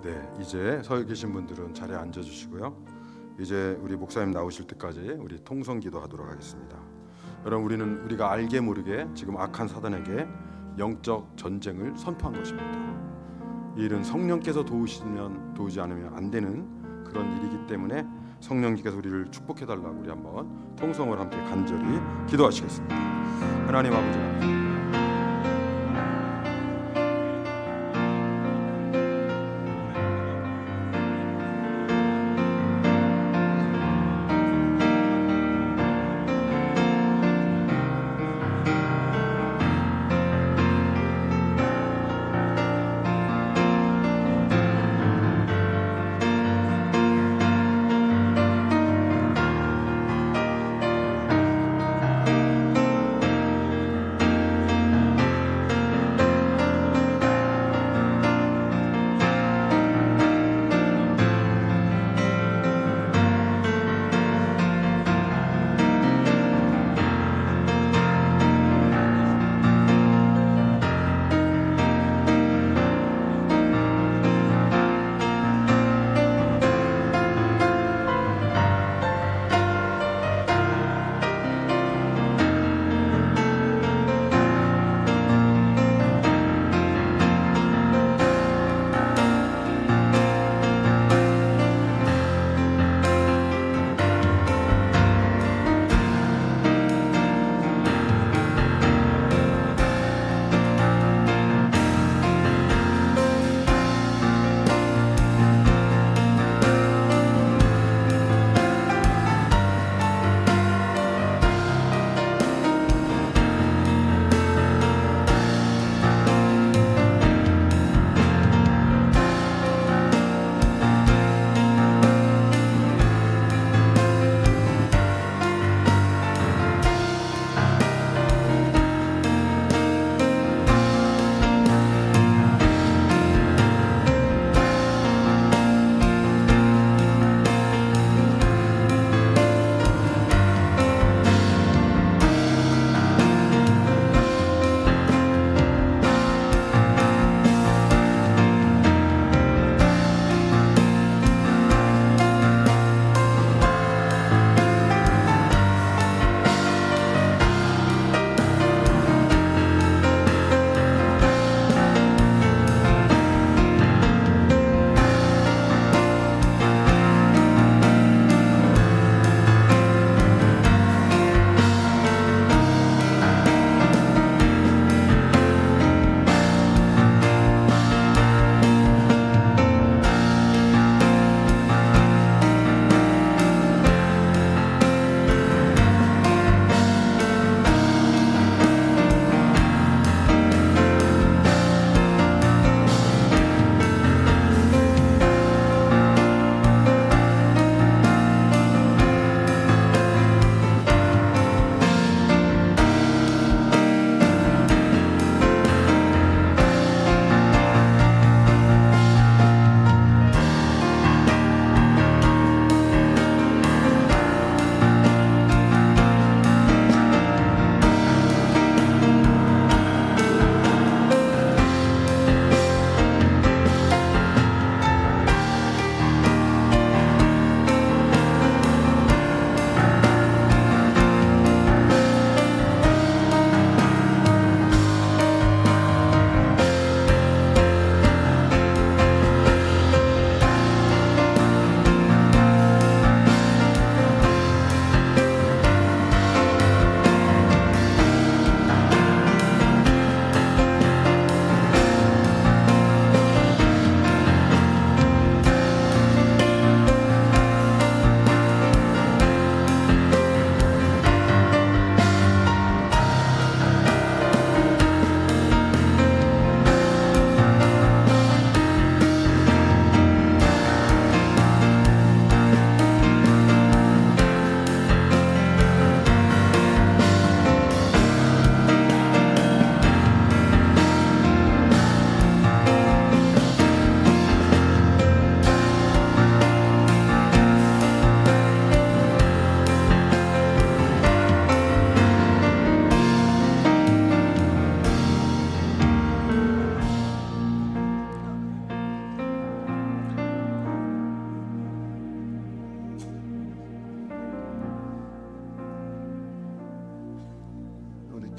네, 이제 서 계신 분들은 자리에 앉아주시고요. 이제 우리 목사님 나오실 때까지 우리 통성 기도하도록 하겠습니다. 여러분, 우리가 알게 모르게 지금 악한 사단에게 영적 전쟁을 선포한 것입니다. 이 일은 성령께서 도우지 않으면 안 되는 그런 일이기 때문에 성령님께서 우리를 축복해달라고 우리 한번 통성을 함께 간절히 기도하시겠습니다. 하나님 아버지,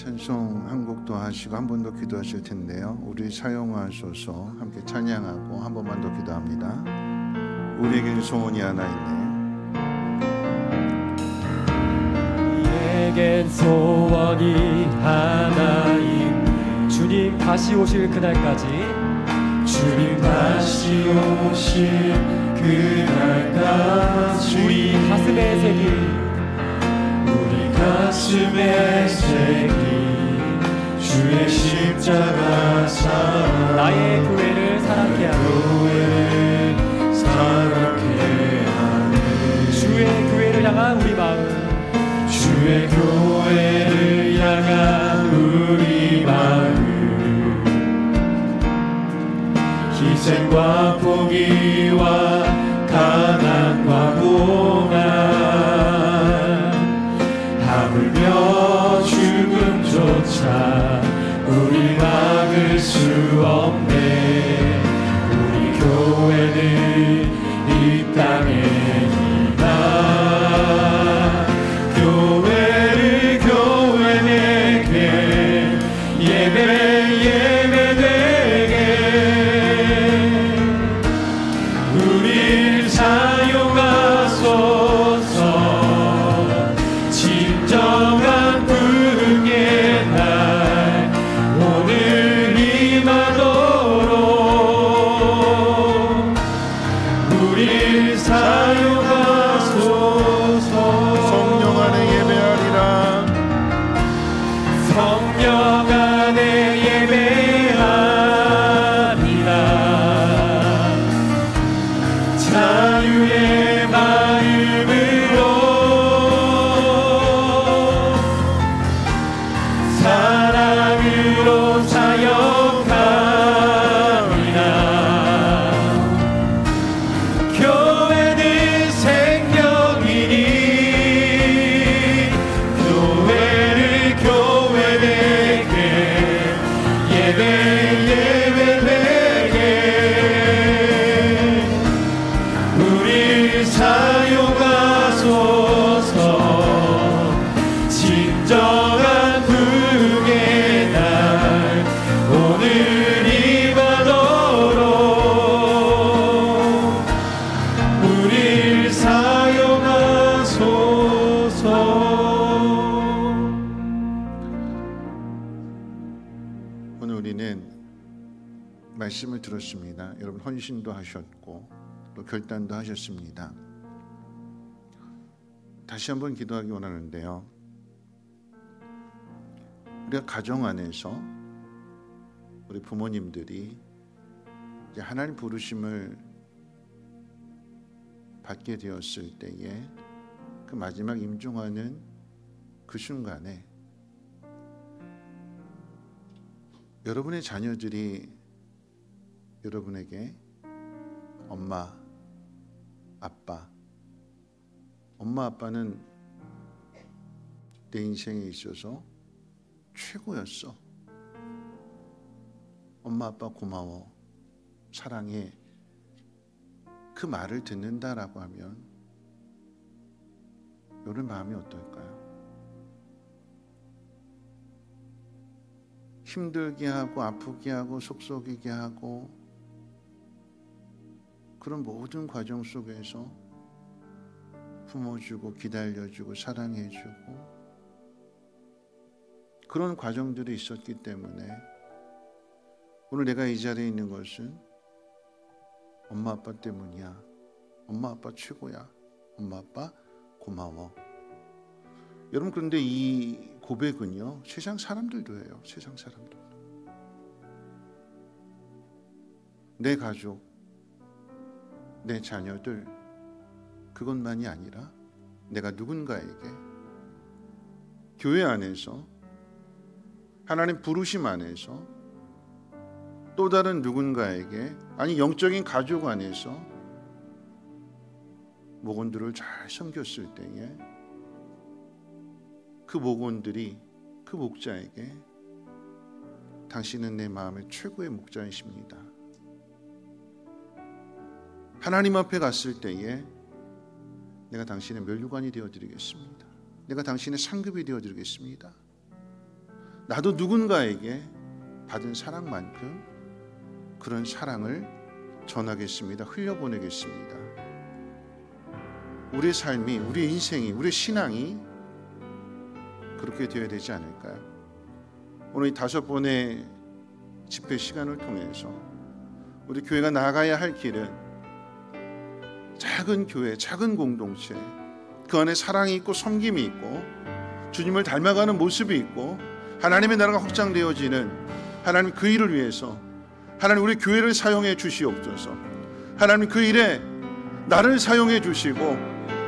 찬송 한 곡도 하시고 한 번 더 기도하실 텐데요. 우리 사용하소서 함께 찬양하고 한 번만 더 기도합니다. 우리에겐 소원이 하나 있네. 우리에겐 소원이 하나 있네. 주님 다시 오실 그날까지, 주님 다시 오실 그날까지 우리 가슴에 새긴, 우리 가슴에 새긴 주의 십자가 사랑, 나의 교회를 사랑케 하는, 교회를 사랑케 하는 주의 교회를 향한 우리 마음, 주의 교회를 향한 우리 마음, 희생과 포기와 가난과 고난, 하물며 죽음조차 우리 막을 수 없네. 우리 교회는 이 땅에 희망, 교회 내게 예배되게 우릴 사용하소서. 진정한 부흥의 날 오늘 임하도록 우릴 사용하소서. 성령 안에 예배하리라. 성령 안에 예배하리라. 자유의 마음으로 사랑으로 사역하리라. 교회는 생명이니 교회를 교회되게 예배되게 우릴 사용하소서. 진정한 부흥의 날 오늘 임하도록 우릴 사용하소서. 오늘 우리는 말씀을 들었습니다. 여러분 헌신도 하셨고 또 결단도 하셨습니다. 다시 한번 기도하기 원하는데요. 우리가 가정 안에서 우리 부모님들이 이제 하나님 부르심을 받게 되었을 때에 그 마지막 임종하는 그 순간에 여러분의 자녀들이 여러분에게 엄마, 아빠는 내 인생에 있어서 최고였어. 엄마, 아빠 고마워, 사랑해. 그 말을 듣는다라고 하면 여러분 마음이 어떨까요? 힘들게 하고 아프게 하고 속썩이게 하고 그런 모든 과정 속에서 품어주고 기다려주고 사랑해주고 그런 과정들이 있었기 때문에 오늘 내가 이 자리에 있는 것은 엄마 아빠 때문이야. 엄마 아빠 최고야. 엄마 아빠 고마워. 여러분 그런데 이 고백은요 세상 사람들도 해요. 세상 사람들도. 내 가족, 내 자녀들 그것만이 아니라 내가 누군가에게 교회 안에서 하나님 부르심 안에서 또 다른 누군가에게 아니 영적인 가족 안에서 목원들을 잘 섬겼을 때에 그 목원들이 그 목자에게 당신은 내 마음의 최고의 목자이십니다. 하나님 앞에 갔을 때에 내가 당신의 면류관이 되어드리겠습니다. 내가 당신의 상급이 되어드리겠습니다. 나도 누군가에게 받은 사랑만큼 그런 사랑을 전하겠습니다. 흘려보내겠습니다. 우리의 삶이, 우리의 인생이, 우리의 신앙이 그렇게 되어야 되지 않을까요? 오늘 이 5번의 집회 시간을 통해서 우리 교회가 나아가야 할 길은 작은 교회, 작은 공동체, 그 안에 사랑이 있고 섬김이 있고 주님을 닮아가는 모습이 있고 하나님의 나라가 확장되어지는, 하나님 그 일을 위해서 하나님 우리 교회를 사용해 주시옵소서. 하나님 그 일에 나를 사용해 주시고,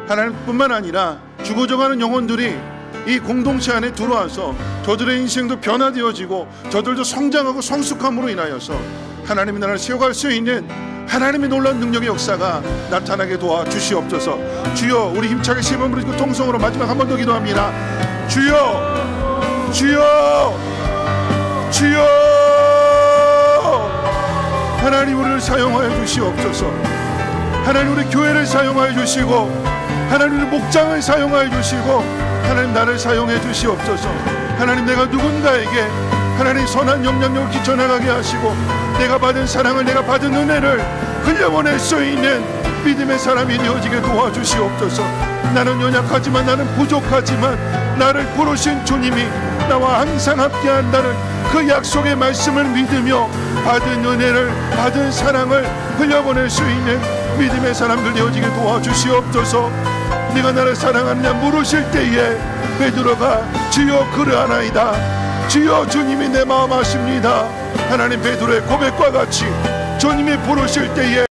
하나님뿐만 아니라 죽어져가는 영혼들이 이 공동체 안에 들어와서 저들의 인생도 변화되어지고 저들도 성장하고 성숙함으로 인하여서 하나님의 나라를 세워갈 수 있는 하나님의 놀라운 능력의 역사가 나타나게 도와주시옵소서. 주여, 우리 힘차게 세 번 부르고 통성으로 마지막 한 번 더 기도합니다. 주여, 주여, 주여. 하나님 우리를 사용하여 주시옵소서. 하나님 우리 교회를 사용하여 주시고, 하나님 우리 목장을 사용하여 주시고, 하나님 나를 사용해 주시옵소서. 하나님 내가 누군가에게 하나님 선한 영향력을 끼쳐나가게 하시고, 내가 받은 사랑을, 내가 받은 은혜를 흘려보낼 수 있는 믿음의 사람이 되어지게 도와주시옵소서. 나는 연약하지만, 나는 부족하지만 나를 부르신 주님이 나와 항상 함께한다는 그 약속의 말씀을 믿으며 받은 은혜를, 받은 사랑을 흘려보낼 수 있는 믿음의 사람들 되어지게 도와주시옵소서. 네가 나를 사랑하느냐 물으실 때에 베드로가 주여 그러하나이다, 주여 주님이 내 마음 아십니다. 하나님 베드로의 고백과 같이 주님이 부르실 때에